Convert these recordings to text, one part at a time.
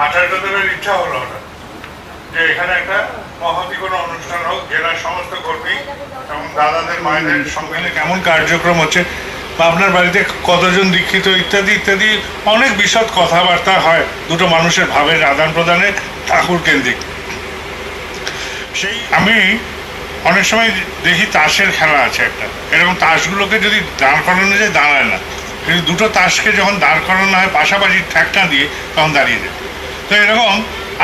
আচার্য দেবের ইচ্ছা হলো হঠাৎ যে এখানে একটা মহতি কোনো অনুষ্ঠান হোক, জেলার সমস্ত কর্মী এবং দাদাদের মায়েদের সঙ্গে কেমন কার্যক্রম হচ্ছে বা আপনার বাড়িতে কতজন দীক্ষিত ইত্যাদি ইত্যাদি অনেক বিশদ কথাবার্তা হয় দুটো মানুষের ভাবের আদান প্রদানে ঠাকুর কেন্দ্রিক। সেই আমি অনেক সময় দেখি তাসের খেলা আছে একটা, এরকম তাসগুলোকে যদি দাঁড় করানো যায় দাঁড়ায় না, কিন্তু দুটো তাসকে যখন দাঁড় করানো হয় পাশাপাশি ঠ্যাকটা দিয়ে তখন দাঁড়িয়ে যায়। তো এরকম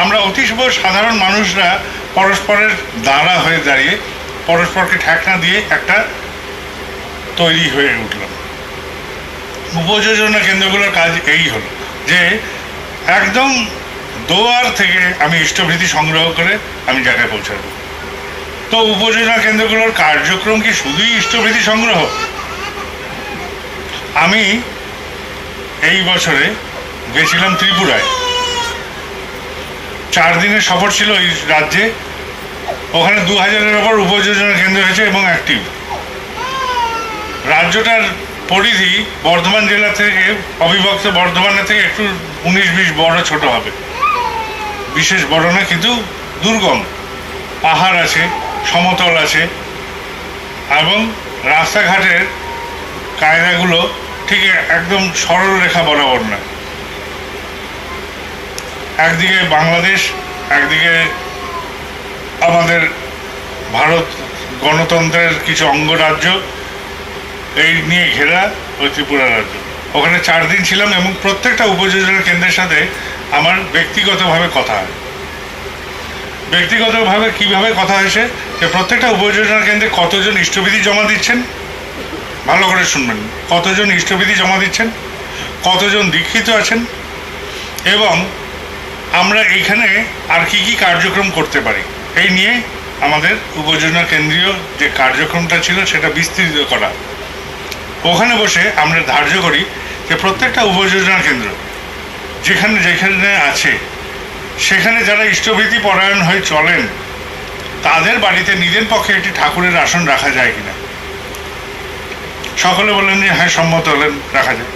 আমরা অতি সাধারণ মানুষরা পরস্পরের দাঁড়া হয়ে দাঁড়িয়ে পরস্পরকে ঠ্যাকনা দিয়ে একটা তৈরি হয়ে উঠলাম। উপযোজনা কেন্দ্রগুলোর কাজ এই হলো যে একদম দোয়ার থেকে আমি ইষ্টভৃতি সংগ্রহ করে আমি জায়গায় পৌঁছাবো। তো উপযোজনা কেন্দ্রগুলোর কার্যক্রম কি শুধুই ইষ্টভৃতি সংগ্রহ? আমি এই বছরে গেছিলাম ত্রিপুরায়, 4 দিনের সফর ছিল এই রাজ্যে। ওখানে 2000-এর ওপর উপযোজনা কেন্দ্র হয়েছে এবং অ্যাক্টিভ। রাজ্যটার পরিধি বর্ধমান জেলা থেকে অবিভক্ত বর্ধমানের থেকে একটু 19-20 বড় ছোট হবে, বিশেষ বড় না, কিন্তু দুর্গম। পাহাড় আছে, সমতল আছে এবং রাস্তাঘাটের কায়দাগুলো ঠিক একদম সরল রেখা বরাবর না। একদিকে বাংলাদেশ, একদিকে আমাদের ভারত গণতন্ত্রের কিছু অঙ্গরাজ্য, এই নিয়ে ঘেরা ওই ত্রিপুরা রাজ্য। ওখানে 4 দিন ছিলাম এবং প্রত্যেকটা উপযোজনা কেন্দ্রের সাথে আমার ব্যক্তিগতভাবে কথা হয়। ব্যক্তিগতভাবে কীভাবে কথা হয়েছে যে প্রত্যেকটা উপযোজনা কেন্দ্রে কতজন ইষ্টবিধি জমা দিচ্ছেন, ভালো করে শুনবেন, কতজন ইষ্টবিধি জমা দিচ্ছেন, কতজন দীক্ষিত আছেন এবং আমরা এইখানে আর কি কি কার্যক্রম করতে পারি, এই নিয়ে আমাদের উপযোজনা কেন্দ্রীয় যে কার্যক্রমটা ছিল সেটা বিস্তৃত করা। ওখানে বসে আমরা ধার্য করি যে প্রত্যেকটা উপযোজনা কেন্দ্র যেখানে যেখানে আছে সেখানে যারা ইষ্টভীতি পরায়ণ হয়ে চলেন তাদের বাড়িতে নিজের পক্ষে একটি ঠাকুরের আসন রাখা যায় কিনা। সকলে বললেন যে হ্যাঁ, সম্মত হলেন, রাখা যায়।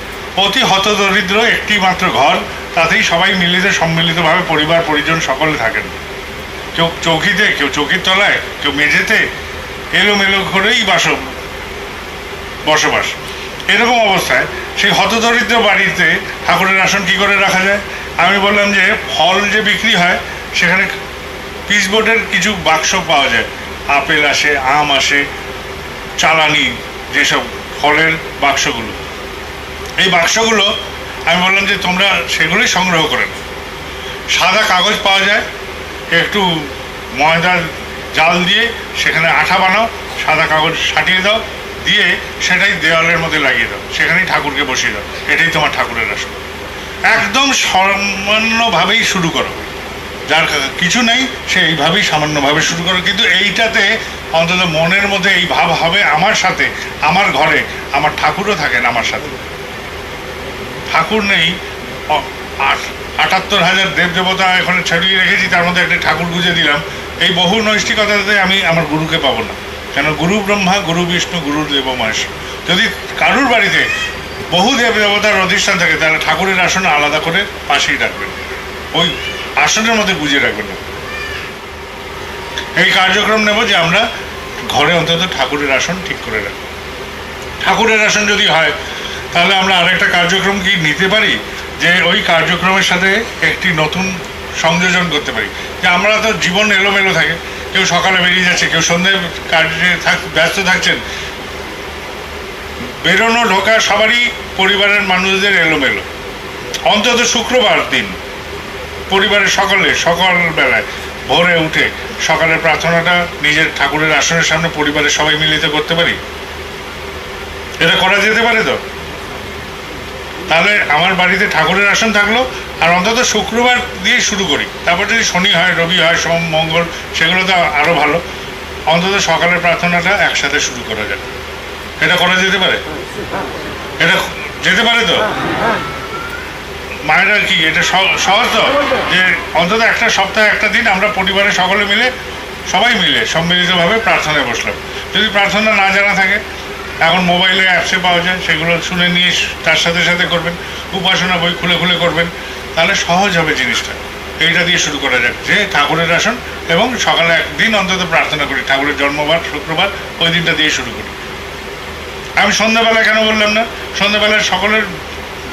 অতি হতদরিদ্র একটি মাত্র ঘর, তাতেই সবাই মিলিত সম্মিলিতভাবে পরিবার পরিজন সকলে থাকেন। কেউ চৌকিতে, কেউ চৌকির তলায়, কেউ মেঝেতে, এলোমেলো করেই বসবাস। এরকম অবস্থায় সেই হতদরিদ্র বাড়িতে ঠাকুরের আসন কী করে রাখা যায়? আমি বললাম যে ফল যে বিক্রি হয় সেখানে পিসবোর্ডের কিছু বাক্স পাওয়া যায়, আপেল আসে, আম আসে, চালানি যেসব ফলের বাক্সগুলো, এই বাক্সগুলো আমি বললাম যে তোমরা সেগুলোই সংগ্রহ করে নাও। সাদা কাগজ পাওয়া যায়, একটু ময়দার জাল দিয়ে সেখানে আঠা বানাও, সাদা কাগজ সাটিয়ে দাও, দিয়ে সেটাই দেওয়ালের মধ্যে লাগিয়ে দাও, সেখানেই ঠাকুরকে বসিয়ে দাও, এটাই তোমার ঠাকুরের আসন। একদম সামান্যভাবেই শুরু করো, যার কিছু নেই সে এইভাবেই সামান্যভাবে শুরু করো, কিন্তু এইটাতে অন্তত মনের মধ্যে এই ভাব হবে আমার সাথে, আমার ঘরে আমার ঠাকুরও থাকেন আমার সাথে। ঠাকুর নেই, 78,000 দেবদেবতা এখানে ছড়িয়ে রেখেছি, তার মধ্যে একটা ঠাকুর গুঁজে দিলাম, এই বহু নৈষ্ঠিকতাতে আমি আমার গুরুকে পাবো না। কেন? গুরু ব্রহ্মা, গুরু বিষ্ণু, গুরুর দেব মহেশ্বর। যদি কারুর বাড়িতে বহু দেব দেবতার অধিষ্ঠান থাকে তাহলে ঠাকুরের আসন আলাদা করে পাশেই রাখবেন, ওই আসনের মধ্যে গুঁজে রাখবেন না। এই কার্যক্রম নেব যে আমরা ঘরে অন্তত ঠাকুরের আসন ঠিক করে রাখবো। ঠাকুরের আসন যদি হয় তাহলে আমরা আরেকটা কার্যক্রম কি নিতে পারি, যে ওই কার্যক্রমের সাথে একটি নতুন সংযোজন করতে পারি। যে আমরা তো জীবন এলোমেলো থাকে, কেউ সকালে বেরিয়ে যাচ্ছে, কেউ সন্ধ্যে কাজে ব্যস্ত থাকছেন, বেরোনো ঢোকা সবারই পরিবারের মানুষদের এলোমেলো। অন্তত শুক্রবার দিন পরিবারের সকালবেলায় ভোরে উঠে সকালের প্রার্থনাটা নিজের ঠাকুরের আসনের সামনে পরিবারের সবাই মিলিত করতে পারি, এটা করা যেতে পারে তো? তাহলে আমার বাড়িতে ঠাকুরের আসন থাকলো, আর অন্তত শুক্রবার দিয়ে শুরু করি, তারপর যদি শনি হয়, রবি হয়, সোম, মঙ্গল, সেগুলো তো আরও ভালো। অন্তত সকালের প্রার্থনাটা একসাথে শুরু করা যায়, এটা করা যেতে পারে? এটা যেতে পারে তো? মায়েরা কি এটা সহজ তো, যে অন্তত একটা সপ্তাহে একটা দিন আমরা পরিবারের সকলে মিলে সবাই মিলে সম্মিলিতভাবে প্রার্থনায় বসলাম। যদি প্রার্থনা না জানা থাকে, এখন মোবাইলে অ্যাপসে পাওয়া যায়, সেগুলো শুনে নিয়ে তার সাথে সাথে করবেন। উপাসনা বই খুলে খুলে করবেন, তাহলে সহজ হবে জিনিসটা। এইটা দিয়ে শুরু করা যাক যে ঠাকুরের আসন, এবং সকালে একদিন অন্তত প্রার্থনা করি, ঠাকুরের জন্মবার শুক্রবার, ওই দিনটা দিয়ে শুরু করি। আমি সন্ধ্যাবেলা কেন বললাম না? সন্ধ্যাবেলায় সকলের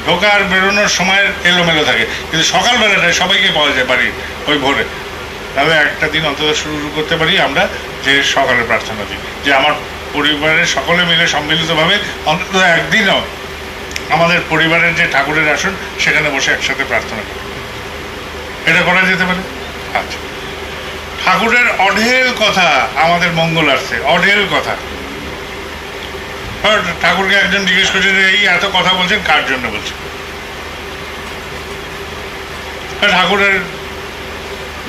ঢোকা আর বেরোনোর সময়ের এলোমেলো থাকে, কিন্তু সকালবেলাটায় সবাইকে পাওয়া যায় বাড়ির ওই ভোরে। তাহলে একটা দিন অন্তত শুরু করতে পারি আমরা যে সকালে প্রার্থনা দিই, যে আমার পরিবারের সকলে মিলে সম্মিলিতভাবে অন্তত একদিনও আমাদের পরিবারের যে ঠাকুরের আসন সেখানে বসে একসাথে প্রার্থনা করি। এটা করা যেতে পারে। আচ্ছা, ঠাকুরের অঢেল কথা আমাদের মঙ্গলার্থে, অঢেল কথা। ঠাকুরকে একজন জিজ্ঞেস করছে যে এই এত কথা বলছেন কার জন্য বলছেন? ঠাকুরের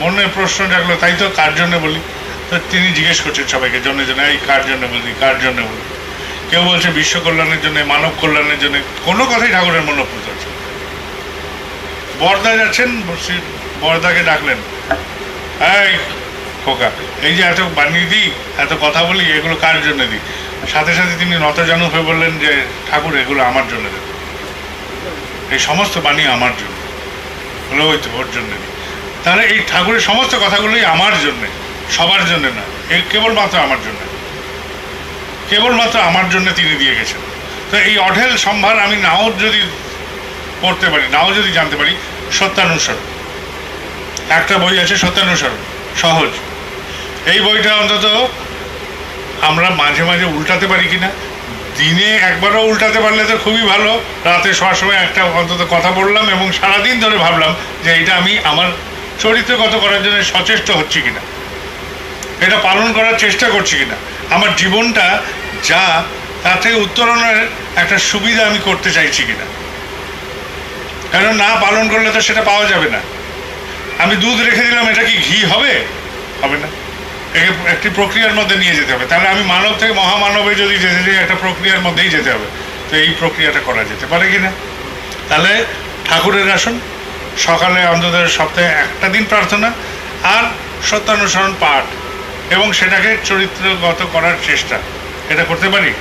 মনের প্রশ্ন জাগলো, তাই তো কার জন্য বলি? তো তিনি জিজ্ঞেস করছেন সবাইকে জনে জনে, এই কার জন্য বলি, কার জন্য বলি? কেউ বলছে বিশ্ব কল্যাণের জন্য, মানব কল্যাণের জন্য। কোনো কথাই ঠাকুরের মনোপুত হচ্ছে। বরদা যাচ্ছেন, বরদাকে ডাকলেন, এই খোকা, এই যে এত বানিয়ে দিই, এত কথা বলি, এগুলো কার জন্য দিই? সাথে সাথে তিনি নতজানু হয়ে বললেন যে ঠাকুর এগুলো আমার জন্য দেন, এই সমস্ত বাণী আমার জন্য। বলে ওই তো ওর জন্য দিই। তাহলে এই ঠাকুরের সমস্ত কথাগুলোই আমার জন্যে, সবার জন্য না, এই কেবলমাত্র আমার জন্য, কেবলমাত্র আমার জন্য তিনি দিয়ে গেছেন। তো এই অঢেল সম্ভার আমি নাও যদি পড়তে পারি, নাও যদি জানতে পারি, সত্যানুসরণ একটা বই আছে, সত্যানুসরণ সহজ। এই বইটা অন্তত আমরা মাঝে মাঝে উল্টাতে পারি কিনা, দিনে একবারও উল্টাতে পারলে তো খুবই ভালো। রাতে শোয়ার সময় একটা অন্তত কথা বললাম এবং সারাদিন ধরে ভাবলাম যে এটা আমি আমার চরিত্রগত করার জন্য সচেষ্ট হচ্ছি কিনা, এটা পালন করার চেষ্টা করছি কিনা, আমার জীবনটা যা তার থেকে উত্তরণের একটা সুবিধা আমি করতে চাইছি কিনা। কারণ না পালন করলে তো সেটা পাওয়া যাবে না। আমি দুধ রেখে দিলাম, এটা কি ঘি হবে? হবে না। একে একটি প্রক্রিয়ার মধ্যে নিয়ে যেতে হবে। তাহলে আমি মানব থেকে মহামানবে যদি যেতে চাই, একটা প্রক্রিয়ার মধ্যেই যেতে হবে। তো এই প্রক্রিয়াটা করা যেতে পারে কিনা। তাহলে ঠাকুরের আসন, সকালে অন্তত সপ্তাহে একটা দিন প্রার্থনা, আর সত্যানুসরণ পাঠ, এবং সেটাকে চরিত্রগত করার চেষ্টা, এটা করতে পারি।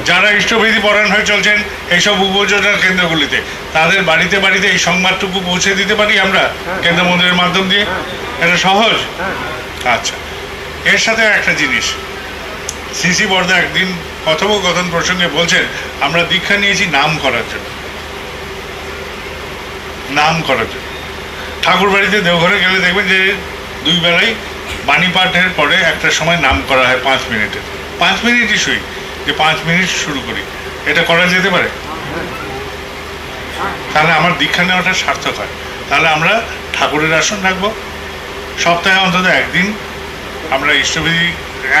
যারা ইষ্টবিধি পরায়ণ হয়ে চলছেন এইসব উপযোজনার কেন্দ্রগুলিতে, তাদের বাড়িতে বাড়িতে এই সংবাদটুকু পৌঁছে দিতে পারি আমরা কেন্দ্র মন্দিরের মাধ্যম দিয়ে। এটা সহজ। আচ্ছা, এর সাথে একটা জিনিস, সিসি বর্দা একদিন কথোপকথন প্রসঙ্গে বলছেন, আমরা দীক্ষা নিয়েছি নাম করার জন্য। নাম করার জন্য ঠাকুর বাড়িতে দেওঘরে গেলে দেখবেন যে দুই বেলায় বাণী পাঠের পরে একটা সময় নাম করা হয় 5 মিনিটের। 5 মিনিটই শুই, যে 5 মিনিট শুরু করি। এটা করা যেতে পারে। তাহলে আমার দীক্ষা নেওয়াটা সার্থক হয়। তাহলে আমরা ঠাকুরের আসন রাখবো, সপ্তাহে অন্তত একদিন আমরা ইষ্টবিধি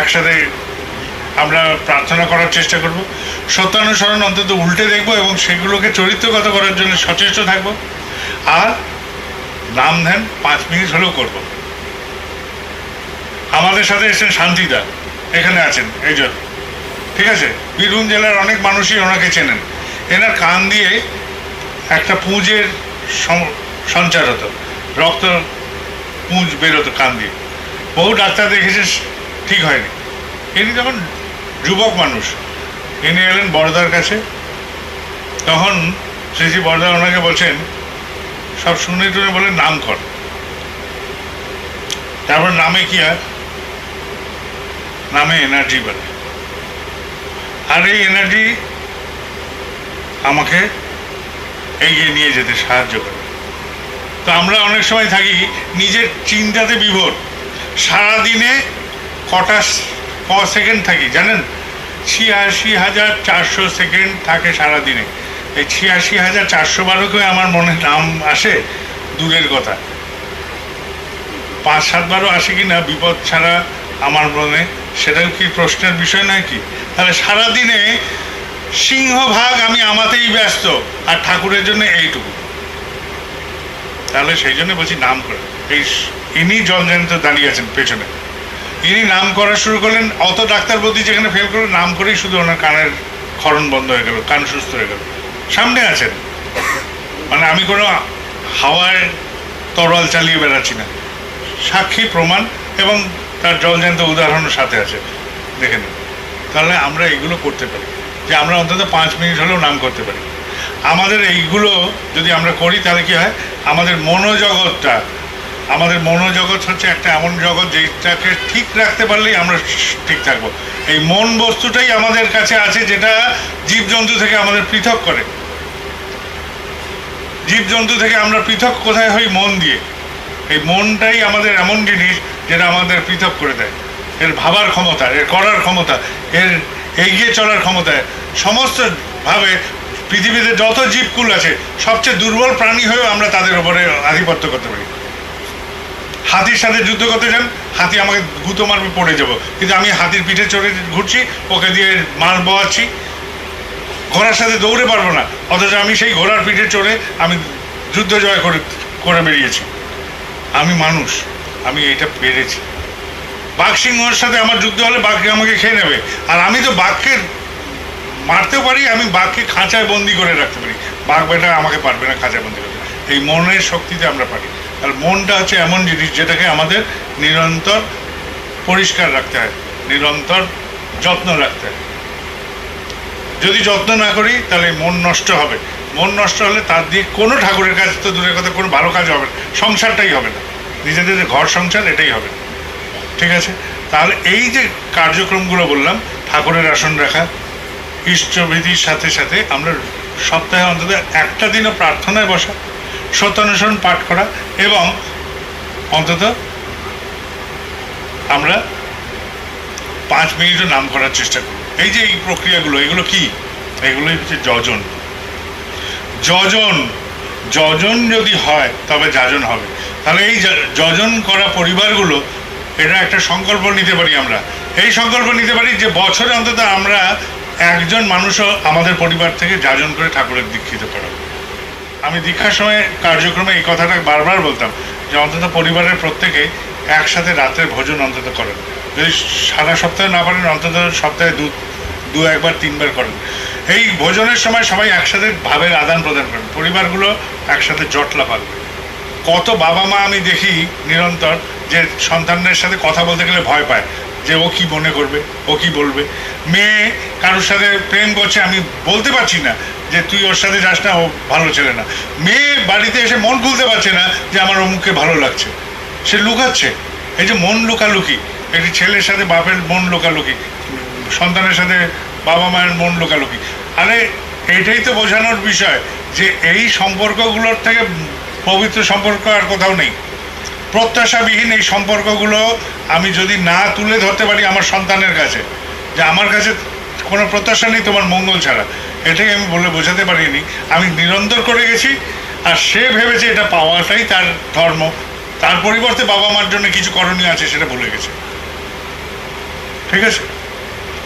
একসাথে আমরা প্রার্থনা করার চেষ্টা করব, সত্যানুসরণ অন্তত উল্টে দেখবো এবং সেগুলোকে চরিত্রগত করার জন্য সচেষ্ট থাকবো, আর নাম ধ্যান 5 মিনিট হলেও করব। আমাদের সাথে এসেছেন শান্তিদা, এখানে আছেন এই জন্য, ঠিক আছে? বীরভূম জেলার অনেক মানুষই ওনাকে চেনেন। এনার কান দিয়ে একটা পুঁজের সঞ্চার হতো, রক্ত পুঁজ বেরোতো কান দিয়ে। বহু ডাক্তার দেখেছে, ঠিক হয়নি। ইনি যখন যুবক মানুষ, ইনি এলেন বড়দার কাছে। তখন শ্রী বড়দা ওনাকে বলছেন, সব শুনে টুনে বলেন নাম কর। তারপর নামে কি হয়? নামে এনার্জি বাড়ে, আর এই এনার্জি আমাকে এগিয়ে নিয়ে যেতে সাহায্য করে। তো আমরা অনেক সময় থাকি নিজের চিন্তাতে বিভোর। সারাদিনে ক সেকেন্ড থাকি জানেন? 86,400 সেকেন্ড থাকে সারাদিনে। এই 86,412 আমার মনে নাম আসে দূরের কথা, 5-7 বারও আসে কি না বিপদ ছাড়া আমার মনে, সেটাও কি প্রশ্নের বিষয় নয় কি? তাহলে সারাদিনে সিংহভাগ আমি আমাতেই ব্যস্ত, আর ঠাকুরের জন্য এইটুকু। তাহলে সেই জন্য বলছি নাম করে। এই ইনি জলজান্ত দাঁড়িয়ে আছেন পেছনে, ইনি নাম করা শুরু করলেন। অত ডাক্তার বৌদি যেখানে ফেল করলো, নাম করেই শুধু ওনার কানের ক্ষরণ বন্ধ হয়ে গেল, কান সুস্থ হয়ে গেল। সামনে আছেন, মানে আমি কোনো হাওয়ায় তরোয়াল চালিয়ে বেড়াচ্ছি না, সাক্ষী প্রমাণ এবং তার জলজান্ত উদাহরণের সাথে আছে, দেখে নিন। তাহলে আমরা এগুলো করতে পারি, যে আমরা অন্তত 5 মিনিট হলেও নাম করতে পারি। আমাদের এইগুলো যদি আমরা করি তাহলে কি হয়, আমাদের মনোজগৎ হচ্ছে একটা এমন জগৎ যেটাকে ঠিক রাখতে পারলেই আমরা ঠিক থাকবো। এই মন বস্তুটাই আমাদের কাছে আছে, যেটা জীবজন্তু থেকে আমাদের পৃথক করে। জীবজন্তু থেকে আমরা পৃথক কোথায় হই? মন দিয়ে। এই মনটাই আমাদের এমন জিনিস যেটা আমাদের পৃথক করে দেয়। এর ভাবার ক্ষমতা, এর করার ক্ষমতা, এর এগিয়ে চলার ক্ষমতা, সমস্ত ভাবে পৃথিবীতে যত জীবকুল আছে সবচেয়ে দুর্বল প্রাণী হয়েও আমরা তাদের উপরে আধিপত্য করতে পারি। হাতির সাথে যুদ্ধ করতে যান, হাতি আমাকে গুঁতো মারবে, পড়ে যাব, কিন্তু আমি হাতির পিঠে চড়ে ঘুরছি, ওকে দিয়ে মাল বওয়াচ্ছি। ঘোড়ার সাথে দৌড়ে পারবো না, অথচ আমি সেই ঘোড়ার পিঠে চড়ে আমি যুদ্ধ জয় করে বেরিয়েছি। আমি মানুষ, আমি এটা পেরেছি। বাঘ সিংহের সাথে আমার যুদ্ধ হলে বাঘ আমাকে খেয়ে নেবে, আর আমি তো বাঘকে মারতেও পারি, আমি বাঘকে খাঁচায় বন্দি করে রাখতে পারি। বাঘ বেটা আমাকে পারবে না খাঁচায় বন্দি করতে। এই মনের শক্তিতে আমরা পারি। আর মনটা হচ্ছে এমন জিনিস যেটাকে আমাদের নিরন্তর পরিষ্কার রাখতে হয়, নিরন্তর যত্ন রাখতে হয়। যদি যত্ন না করি তাহলে মন নষ্ট হবে। মন নষ্ট হলে তার দিয়ে কোনো ঠাকুরের কাজ তো দূরের কথা, কোনো ভালো কাজ হবে না, সংসারটাই হবে না, নিজেদের ঘর সংসার এটাই হবে না। ঠিক আছে, তাহলে এই যে কার্যক্রমগুলো বললাম, ঠাকুরের আসন রাখা, ইষ্টবিধির সাথে সাথে আমরা সপ্তাহে অন্তত একটা দিনও প্রার্থনায় বসা, সত্যানুসরণ পাঠ করা, এবং অন্তত আমরা 5 মিনিটও নাম করার চেষ্টা করি। এই যে এই প্রক্রিয়াগুলো, এগুলো কি? এগুলোই হচ্ছে যজন। যজন যদি হয় তবে যাজন হবে। তাহলে এই যজন করা পরিবারগুলো, এটা একটা সংকল্প নিতে পারি আমরা। এই সংকল্প নিতে পারি যে বছরে অন্তত আমরা একজন মানুষও আমাদের পরিবার থেকে যাজন করে ঠাকুরের দীক্ষিত করাবো। আমি দীক্ষার সময় কার্যক্রমে এই কথাটা বারবার বলতাম যে অন্তত পরিবারের প্রত্যেকে একসাথে রাতের ভোজন অন্তত করেন। যদি সারা সপ্তাহে না পারেন, অন্তত সপ্তাহে দু একবার 3 বার করেন। এই ভোজনের সময় সবাই একসাথে ভাবের আদান প্রদান করেন, পরিবারগুলো একসাথে জটলা পারবে। কত বাবা মা আমি দেখি নিরন্তর যে সন্তানের সাথে কথা বলতে গেলে ভয় পায়, যে ও কি মনে করবে, ও কি বলবে। মেয়ে কারোর সাথে প্রেম করছে, আমি বলতে পারছি না যে তুই ওর সাথে যাস না, ও ভালো ছেলে না। মেয়ে বাড়িতে এসে মন খুলতে পারছে না যে আমার অমুককে ভালো লাগছে, সে লুকাচ্ছে। এই যে মন লুকালুকি, একটি ছেলের সাথে বাপের মন লুকালুকি, সন্তানের সাথে বাবা মায়ের মন লুকালুকি। আরে এইটাই তো বোঝানোর বিষয় যে এই সম্পর্কগুলোর থেকে পবিত্র সম্পর্ক আর কোথাও নেই। প্রত্যাশাবিহীন এই সম্পর্কগুলো আমি যদি না তুলে ধরতে পারি আমার সন্তানের কাছে, যে আমার কাছে কোনো প্রত্যাশা নেই তোমার মঙ্গল ছাড়া, এটাই আমি বলে বোঝাতে পারিনি। আমি নিরন্তর করে গেছি, আর সে ভেবেছে এটা পাওয়াটাই তার ধর্ম, তার পরিবর্তে বাবা মার জন্য কিছু করণীয় আছে সেটা ভুলে গেছে। ঠিক আছে,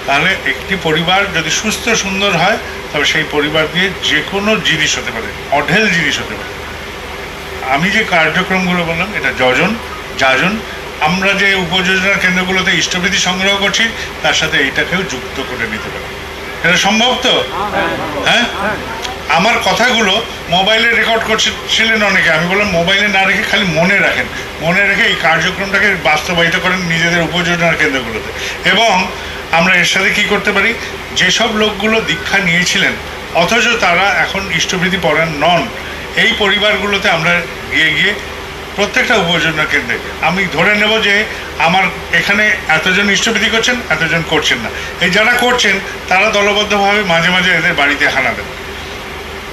তাহলে একটি পরিবার যদি সুস্থ সুন্দর হয়, তবে সেই পরিবার দিয়ে যে কোনো জিনিস হতে পারে, অঢেল জিনিস হতে পারে। আমি যে কার্যক্রমগুলো বললাম, এটা যাজন। আমরা যে উপযোজনা কেন্দ্রগুলোতে ইষ্টবিধি সংগ্রহ করছি, তার সাথে এইটাকেও যুক্ত করে নিতে পারি। এটা সম্ভব তো? হ্যাঁ, আমার কথাগুলো মোবাইলে রেকর্ড করছিলেন অনেকে, আমি বললাম মোবাইলে না রেখে খালি মনে রাখেন, মনে রেখে এই কার্যক্রমটাকে বাস্তবায়িত করেন নিজেদের উপযোজনা কেন্দ্রগুলোতে। এবং আমরা এর সাথে কী করতে পারি, যেসব লোকগুলো দীক্ষা নিয়েছিলেন অথচ তারা এখন ইষ্টবিধি পরায়ণ নন, এই পরিবারগুলোতে আমরা গিয়ে প্রত্যেকটা উপযোজনা কেন্দ্রে আমি ধরে নেব যে আমার এখানে এতজন ইষ্টবিধি করছেন, এতজন করছেন না। এই যারা করছেন তারা দলবদ্ধভাবে মাঝে মাঝে এদের বাড়িতে হানা দেন।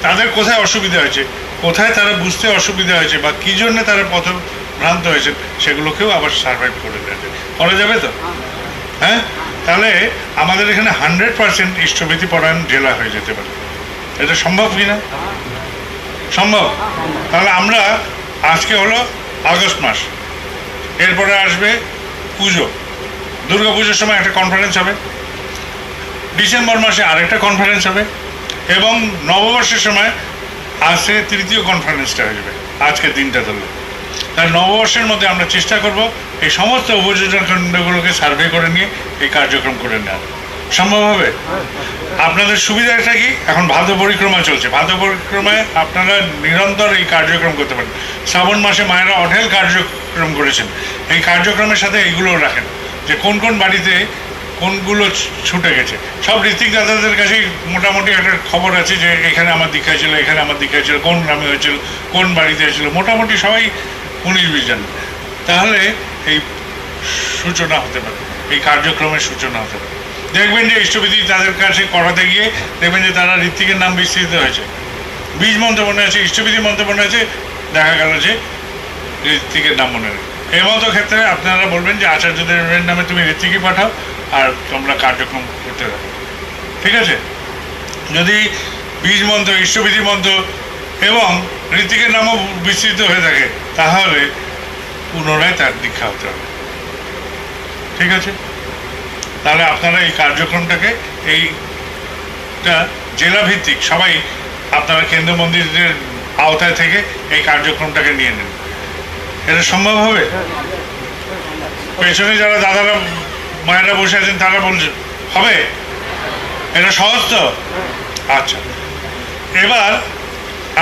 তাদের কোথায় অসুবিধা হয়েছে, কোথায় তারা বুঝতে অসুবিধা হয়েছে, বা কী জন্য তারা পথভ্রান্ত হয়েছেন, সেগুলোকেও আবার সার্ভাইভ করে দেওয়া করা যাবে তো? হ্যাঁ, তাহলে আমাদের এখানে 100% ইষ্টবিধি পরায়ণ জেলা হয়ে যেতে পারে। এটা সম্ভব কি না? সম্ভব। তাহলে আমরা আজকে হলো আগস্ট মাস, এরপরে আসবে পুজো, দুর্গা পুজোর সময় একটা কনফারেন্স হবে, ডিসেম্বর মাসে আরেকটা কনফারেন্স হবে, এবং নববর্ষের সময় আসে তৃতীয় কনফারেন্সটা হয়ে যাবে আজকের দিনটা ধরলে। তার নববর্ষের মধ্যে আমরা চেষ্টা করব এই সমস্ত উপযোজনা কেন্দ্রগুলোকে সার্ভে করে নিয়ে এই কার্যক্রম করে নেওয়া। সম্ভব হবে? আপনাদের সুবিধাটা কি, এখন ভাদ্র পরিক্রমা চলছে, ভাদ্র পরিক্রমায় আপনারা নিরন্তর এই কার্যক্রম করতে পারেন। শ্রাবণ মাসে মায়েরা অঢেল কার্যক্রম করেছেন, এই কার্যক্রমের সাথে এইগুলো রাখেন যে কোন কোন বাড়িতে কোনগুলো ছুটে গেছে। সব ঋত্বিক দাদাদের কাছেই মোটামুটি একটা খবর আছে যে এখানে আমার দীক্ষা ছিল, এখানে আমার দীক্ষা ছিল, কোন গ্রামে হয়েছিল, কোন বাড়িতে হয়েছিল, মোটামুটি সবাই 19-20 জানে। তাহলে এই সূচনা হতে পারে, এই কার্যক্রমের সূচনা হতে পারে। দেখবেন যে ইষ্টবিধি তাদের কাছে করাতে গিয়ে দেখবেন যে তারা ঋত্বিকের নাম বিস্তৃত হয়েছে, বীজ মন্ত্র মনে আছে, ইষ্টবিধি মন্ত্র মনে আছে, দেখা গেল যে ঋত্বিকের নাম মনে নেই। এই মতো ক্ষেত্রে আপনারা বলবেন যে আচার্যদেবের নামে তুমি ঋত্বিকই পাঠাও আর তোমরা কার্যক্রম করতে থাকো, ঠিক আছে? যদি বীজ মন্ত্র, ইষ্টবিধি মন্ত্র এবং ঋত্বিকের নামও বিস্তৃত হয়ে থাকে তাহলে পুনরায় তার দীক্ষা হতে হবে, ঠিক আছে? তাহলে আপনারা এই কার্যক্রমটাকে এইটা জেলাভিত্তিক সবাই আপনারা কেন্দ্র মন্দিরের আওতায় থেকে এই কার্যক্রমটাকে নিয়ে নেন। এটা সম্ভব হবে? পেছনে যারা দাদারা মায়েরা বসে আছেন তারা বলছেন হবে, এটা সহজ তো? আচ্ছা, এবার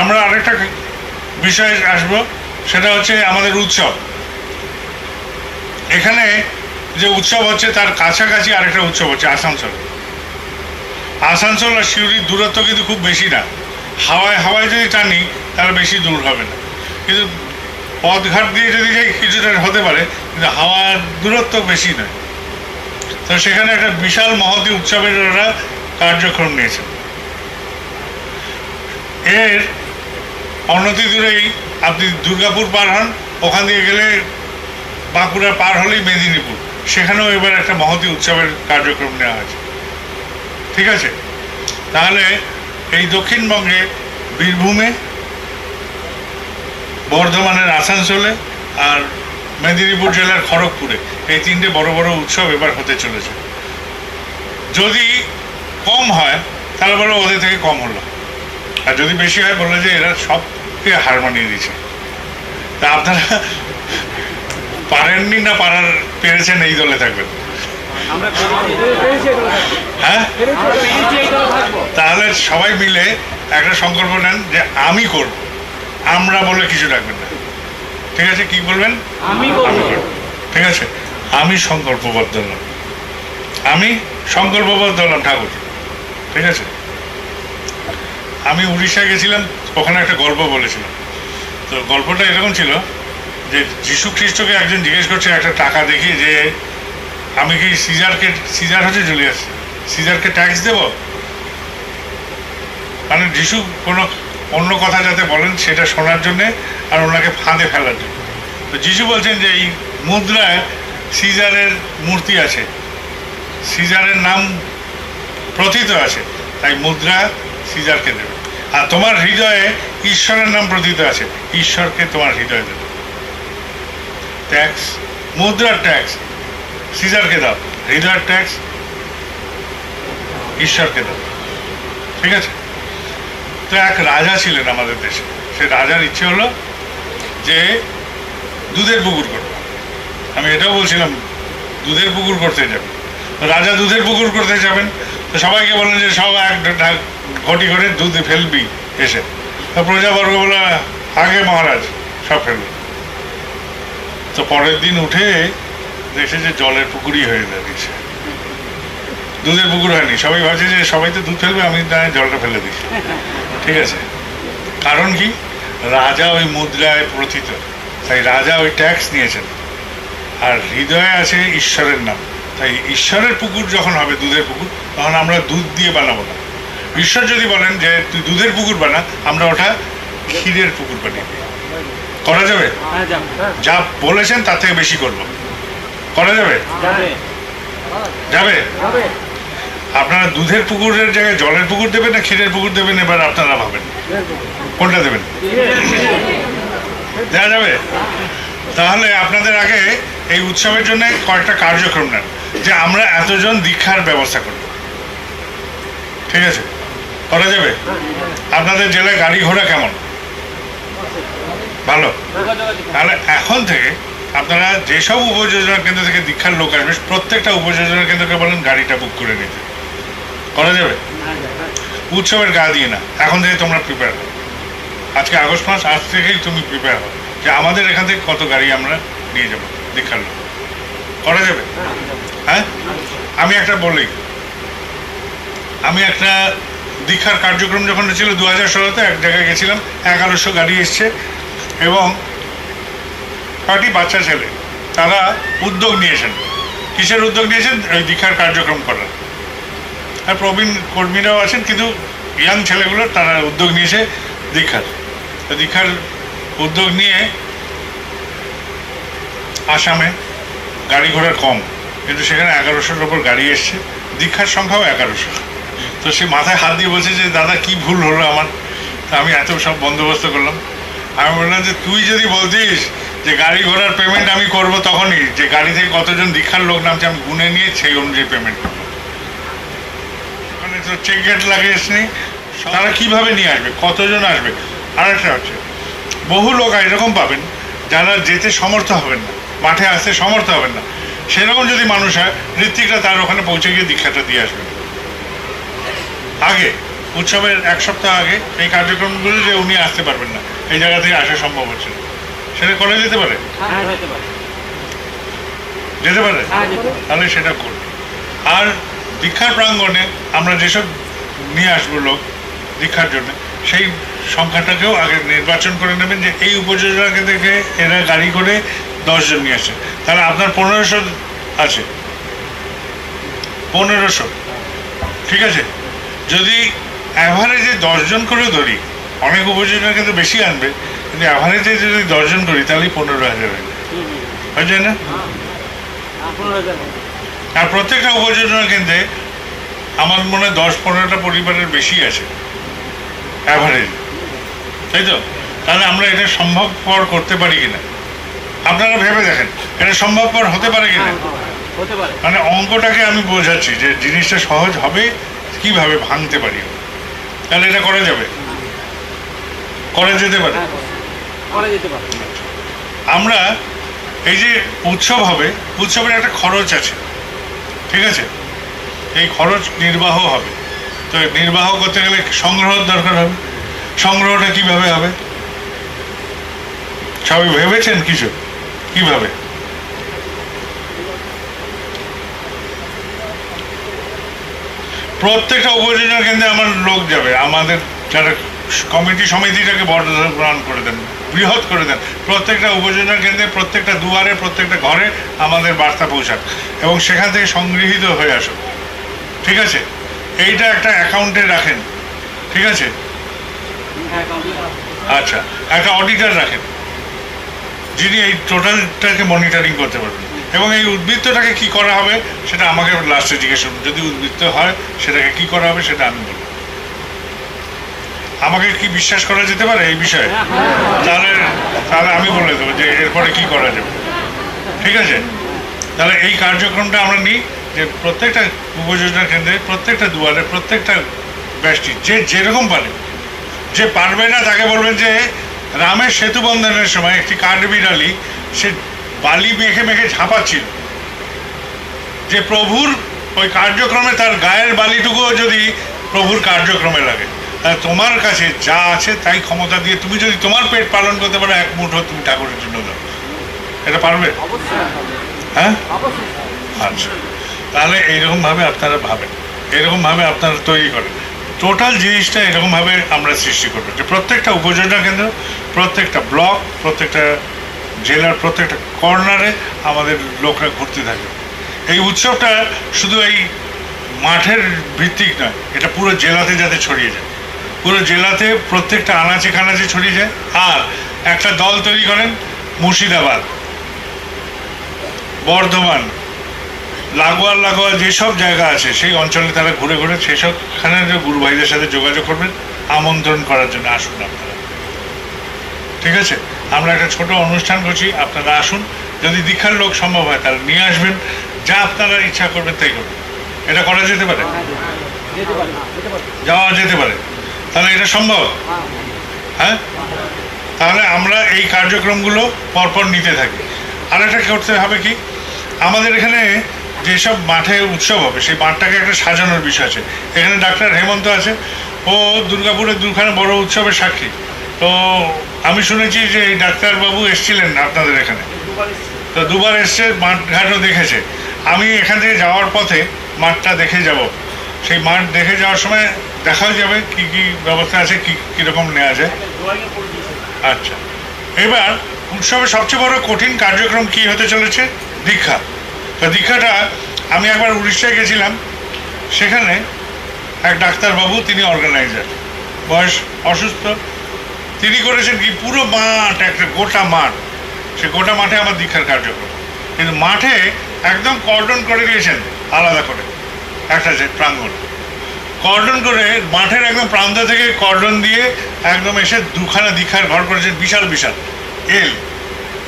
আমরা আরেকটা বিষয়ে আসবো, সেটা হচ্ছে আমাদের উৎসব। এখানে যে উৎসব হচ্ছে তার কাছাকাছি আরেকটা উৎসব হচ্ছে আসানসোল। আসানসোল আর সিউড়ির দূরত্ব কিন্তু খুব বেশি না, হাওয়ায় হাওয়ায় যদি টানি তাহলে বেশি দূর হবে না, কিন্তু পথঘাট দিয়ে যদি যাই কিছুটা হতে পারে, কিন্তু হাওয়ার দূরত্ব বেশি নয়। তো সেখানে একটা বিশাল মহতী উৎসবের ওরা কার্যক্রম নিয়েছে। এর অনতি দূরেই আপনি দুর্গাপুর পার হন, ওখান দিয়ে গেলে বাঁকুড়া পার হলেই মেদিনীপুর, সেখানেও এবার একটা মহতী উৎসবের কার্যক্রম নেওয়া হয়েছে, ঠিক আছে? তাহলে এই দক্ষিণবঙ্গে বীরভূমে, বর্ধমানের আসানসোলে আর মেদিনীপুর জেলার খড়গপুরে এই 3টে বড় বড় উৎসব এবার হতে চলেছে। যদি কম হয় তাহলে বলো ওদের থেকে কম হলো, আর যদি বেশি হয় বললো যে এরা সবকে হার মানিয়ে দিয়েছে। তা আপনারা পারেননি না পেরেছেন এই দলে থাকবেন? হ্যাঁ, তাহলে সবাই মিলে একটা সংকল্প নেন যে আমি করব, আমরা বলে কিছু রাখবেন না, ঠিক আছে? কি বলবেন? আমি করব, ঠিক আছে? আমি সংকল্পবদ্ধ হলাম, আমি সংকল্পবদ্ধ হলাম ঠাকুর, ঠিক আছে? আমি উড়িষ্যা গেছিলাম, ওখানে একটা গল্প বলেছিলাম। তো গল্পটা এরকম ছিল যে যীশু খ্রিস্টকে একজন জিজ্ঞেস করছে একটা টাকা দেখিয়ে যে আমি কি সিজার হচ্ছে জুলিয়াস, সিজারকে ট্যাক্স দেব? মানে যিশু কোনো অন্য কথা যাতে বলেন সেটা শোনার জন্যে আর ওনাকে ফাঁদে ফেলার জন্য। তো যিশু বলছেন যে এই মুদ্রায় সিজারের মূর্তি আছে, সিজারের নাম প্রথিত আছে, তাই মুদ্রা সিজারকে দেবে। আর তোমার হৃদয়ে ঈশ্বরের নাম প্রথিত আছে, ঈশ্বরকে তোমার হৃদয়ে দেবে। ট্যাক্স, মুদ্রার ট্যাক্স সিজারকে দাও, হৃদয়ের ট্যাক্স ঈশ্বরকে দাও, ঠিক আছে? তো এক রাজা ছিলেন আমাদের দেশে, সে রাজার ইচ্ছে হলো যে দুধের পুকুর করবে। আমি এটাও বলছিলাম দুধের পুকুর করতে যাবেন, রাজা দুধের পুকুর করতে যাবেন, তো সবাইকে বলেন যে সব এক ঘটি করে দুধ ফেলবি এসে। তো প্রজাবর্গ বলে আগে মহারাজ, সব ফেলবে। তো পরের দিন উঠে দেখছে যে জলের পুকুরই হয়ে দাঁড়িয়েছে, দুধের পুকুর হয়নি। সবাই ভাবছে যে সবাই তো দুধ ফেলবে, আমি জলটা ফেলে দিই, ঠিক আছে? কারণ কি? রাজা ওই মুদ্রায় প্রথিত, তাই রাজা ওই ট্যাক্স নিয়েছেন। আর হৃদয়ে আছে ঈশ্বরের নাম, তাই ঈশ্বরের পুকুর যখন হবে দুধের পুকুর, তখন আমরা দুধ দিয়ে বানাবো না। ঈশ্বর যদি বলেন যে তুই দুধের পুকুর বানা, আমরা ওটা ক্ষীরের পুকুর বানিয়ে দিই। করা যাবে? যা বলেছেন তার থেকে বেশি করবো, করা যাবে? যাবে? আপনারা দুধের পুকুরের জায়গায় জলের পুকুর দেবেন না ক্ষীরের পুকুর দেবেন? এবার আপনারা ভাবেন কোনটা দেবেন, দেওয়া যাবে? তাহলে আপনাদের আগে এই উৎসবের জন্য কয়েকটা কার্যক্রম নেন যে আমরা এতজন দীক্ষার ব্যবস্থা করব, ঠিক আছে? করা যাবে? আপনাদের জেলায় গাড়ি ঘোড়া কেমন? ভালো? তাহলে এখন থেকে আপনারা যেসব উপযোজনা কেন্দ্র থেকে দীক্ষার লোক আসবে, প্রত্যেকটা উপযোজনা কেন্দ্রকে বলেন গাড়িটা বুক করে নিতে। করা যাবে? উৎসবের গা দিয়ে না, এখন থেকে তোমরা প্রিপেয়ার হও। আজকে আগস্ট মাস, আজ থেকেই তুমি প্রিপেয়ার হও যে আমাদের এখান থেকে কত গাড়ি আমরা নিয়ে যাবো দীক্ষার লোক। করা যাবে? হ্যাঁ, আমি একটা বলি, আমি একটা দীক্ষার কার্যক্রম যখন ছিল 2016-তে এক জায়গায় গেছিলাম, 1100 গাড়ি এসছে এবং কয়টি বাচ্চা ছেলে তারা উদ্যোগ নিয়েছেন। কিসের উদ্যোগ নিয়েছেন? ওই দীক্ষার কার্যক্রম করার। আর প্রবীণ কর্মীরাও আছেন, কিন্তু ইয়াং ছেলেগুলো তারা উদ্যোগ নিয়েছে দীক্ষার উদ্যোগ নিয়ে আসামে গাড়ি ঘোড়া কম, কিন্তু সেখানে 1100-র ওপর গাড়ি এসছে, দীক্ষার সংখ্যাও 1100। তো সে মাথায় হাত দিয়ে বলছে যে দাদা কি ভুল হলো আমার, তা আমি এত সব বন্দোবস্ত করলাম। আমি বললাম যে তুই যদি বলতিস যে গাড়ি ঘোড়ার পেমেন্ট আমি করব, তখনই যে গাড়ি থেকে কতজন দীক্ষার লোক নামছে আমি গুনে নিয়ে সেই অনুযায়ী পেমেন্ট করবো। ওখানে তো চেক গেট লাগিয়েছিনি, তারা কিভাবে নিয়ে আসবে, কতজন আসবে। আরেকটা হচ্ছে, বহু লোক এরকম পাবেন যারা যেতে সমর্থ হবেন না, মাঠে আসতে সমর্থ হবেন না। সেরকম যদি মানুষ হয়, ঋত্বিকরা তার ওখানে পৌঁছে গিয়ে দীক্ষাটা দিয়ে আসবেন। আগে উৎসবের 1 সপ্তাহ আগে এই কার্যক্রমগুলো যে উনি আসতে পারবেন না, এই জায়গা থেকে আসা সম্ভব হচ্ছে না, সেটা করে যেতে পারে, যেতে পারে, তাহলে সেটা করবে। আর দীক্ষার প্রাঙ্গণে আমরা যেসব নিয়ে আসবো লোক দীক্ষার জন্য, সেই সংখ্যাটাকেও আগে নির্বাচন করে নেবেন যে এই উপযোজনা থেকে এরা গাড়ি করে 10 জন নিয়ে আসে, তাহলে আপনার 1500 আছে, 1500, ঠিক আছে। যদি অ্যাভারেজে 10 জন করে ধরি, অনেক উপযোজনা কিন্তু বেশি আনবে, কিন্তু অ্যাভারেজে যদি 10 জন করি তাহলেই 15,000 হয়ে যায় না। আর প্রত্যেকটা উপযোজনা কেন্দ্রে আমার মনে হয় 10-15টা পরিবারের বেশি আছে অ্যাভারেজ, তাই তো। তাহলে আমরা এটা সম্ভবপর করতে পারি কিনা, আপনারা ভেবে দেখেন, এটা সম্ভবপর হতে পারে কিনা। মানে অঙ্কটাকে আমি বোঝাচ্ছি যে জিনিসটা সহজ হবে কিভাবে ভাঙতে পারি, তাহলে এটা করা যাবে, করা যেতে পারে। আমরা এই যে উৎসব হবে, উৎসবের একটা খরচ আছে, ঠিক আছে, এই খরচ নির্বাহ হবে। তো নির্বাহ করতে গেলে সংগ্রহের দরকার হবে। সংগ্রহটা কিভাবে হবে সবাই ভেবেছেন কিছু, কিভাবে? প্রত্যেকটা উপযোজনা কেন্দ্রে আমার লোক যাবে, আমাদের যারা কমিটি সমিতিটাকে বর্ধমান করে দেন, বৃহৎ করে দেন, প্রত্যেকটা উপযোজনা কেন্দ্রে, প্রত্যেকটা দুয়ারে, প্রত্যেকটা ঘরে আমাদের বার্তা পৌঁছাক এবং সেখান থেকে সংগৃহীত হয়ে আসুক, ঠিক আছে। এইটা একটা অ্যাকাউন্টে রাখেন, ঠিক আছে। আচ্ছা, একটা অডিটর রাখেন যিনি এই টোটালটাকে মনিটরিং করতে পারবেন, এবং এই উদ্বৃত্তটাকে কি করা হবে সেটা আমাকে লাস্টে জিজ্ঞেস করুন। যদি উদ্বৃত্ত হয় সেটাকে কি করা হবে সেটা আমি বলব। আমাকে কি বিশ্বাস করা যেতে পারে এই বিষয়ে? তাহলে তাহলে আমি বলে দেবো যে এরপরে কি করা যাবে, ঠিক আছে। তাহলে এই কার্যক্রমটা আমরা নিই যে প্রত্যেকটা উপযোজনা কেন্দ্রে, প্রত্যেকটা দুয়ারে, প্রত্যেকটা ব্যষ্টি যে যেরকম পারে, যে পারবে না তাকে বলবেন যে রামের সেতু বন্ধনের সময় একটি কাঠবিড়ালি সে বালি মেখে মেখে ঝাঁপাচ্ছিল, যে প্রভুর ওই কার্যক্রমে তার গায়ের বালিটুকুও যদি প্রভুর কার্যক্রমে লাগে, তাহলে তোমার কাছে যা আছে তাই ক্ষমতা দিয়ে তুমি যদি তোমার পেট পালন করতে পারো, 1 মুঠো তুমি ঠাকুরের জন্য দাও, এটা পারবে? হ্যাঁ, আচ্ছা। তাহলে এইরকমভাবে আপনারা ভাবেন, এরকমভাবে আপনারা তৈরি করেন, টোটাল জিনিসটা এরকমভাবে আমরা সৃষ্টি করবো যে প্রত্যেকটা উপযোজনা কেন্দ্র, প্রত্যেকটা ব্লক, প্রত্যেকটা জেলার প্রত্যেকটা কর্নারে আমাদের লোকরা ঘুরতে থাকে। এই উৎসবটা শুধু এই মাঠের ভিত্তিক নয়, এটা পুরো জেলাতে যাতে ছড়িয়ে যায়, পুরো জেলাতে প্রত্যেকটা আনাচে কানাচে ছড়িয়ে যায়। আর একটা দল তৈরি করেন মুর্শিদাবাদ, বর্ধমান, লাগোয়া যেসব জায়গা আছে সেই অঞ্চলে তারা ঘুরে ঘুরে সেসবখানে গুরু ভাইদের সাথে যোগাযোগ করবেন, আমন্ত্রণ করার জন্য আসুন আপনারা, ঠিক আছে। আমরা একটা ছোট অনুষ্ঠান করছি, আপনারা আসুন। যদি দীক্ষার লোক সম্ভব হয় তাহলে নিয়ে আসবেন, যা আপনারা ইচ্ছা করবেন তাই করবেন। এটা করা যেতে পারে, যাওয়া যেতে পারে, তাহলে এটা সম্ভব। হ্যাঁ, তাহলে আমরা এই কার্যক্রমগুলো পরপর নিতে থাকি। আর একটা করতে হবে কি, আমাদের এখানে যেসব মাঠে উৎসব হবে সেই মাঠটাকে একটা সাজানোর বিষয় আছে। এখানে ডাক্তার হেমন্ত আছে, ও দুর্গাপুরের দুখানা বড় উৎসবের সাক্ষী। তো আমি শুনেছি যে এই ডাক্তারবাবু এসেছিলেন আপনাদের এখানে, তো 2বার এসছে, মাঠঘাটও দেখেছে। আমি এখান থেকে যাওয়ার পথে মাঠটা দেখে যাব। সেই মাঠ দেখে যাওয়ার সময় দেখাও যাবে কি কি ব্যবস্থা আছে, কীরকম নেওয়া যায়। আচ্ছা, এবার উৎসবের সবচেয়ে বড় কঠিন কার্যক্রম কি হতে চলেছে? দীক্ষা। তো দীক্ষাটা আমি একবার উড়িষ্যায় গেছিলাম, সেখানে এক ডাক্তারবাবু, তিনি অর্গানাইজার, বয়স অসুস্থ, তিনি করেছেন কি পুরো মাঠ, একটা গোটা মাঠ, সে গোটা মাঠে আমার দীক্ষার কার্যক্রম। কিন্তু মাঠে একদম কর্ডন করে দিয়েছেন আলাদা করে, একটা যে প্রাঙ্গণ কর্ডন করে, মাঠের একদম প্রান্ত থেকে কর্ডন দিয়ে একদম এসে দুখানা দীক্ষার ঘর করেছেন, বিশাল বিশাল, এল,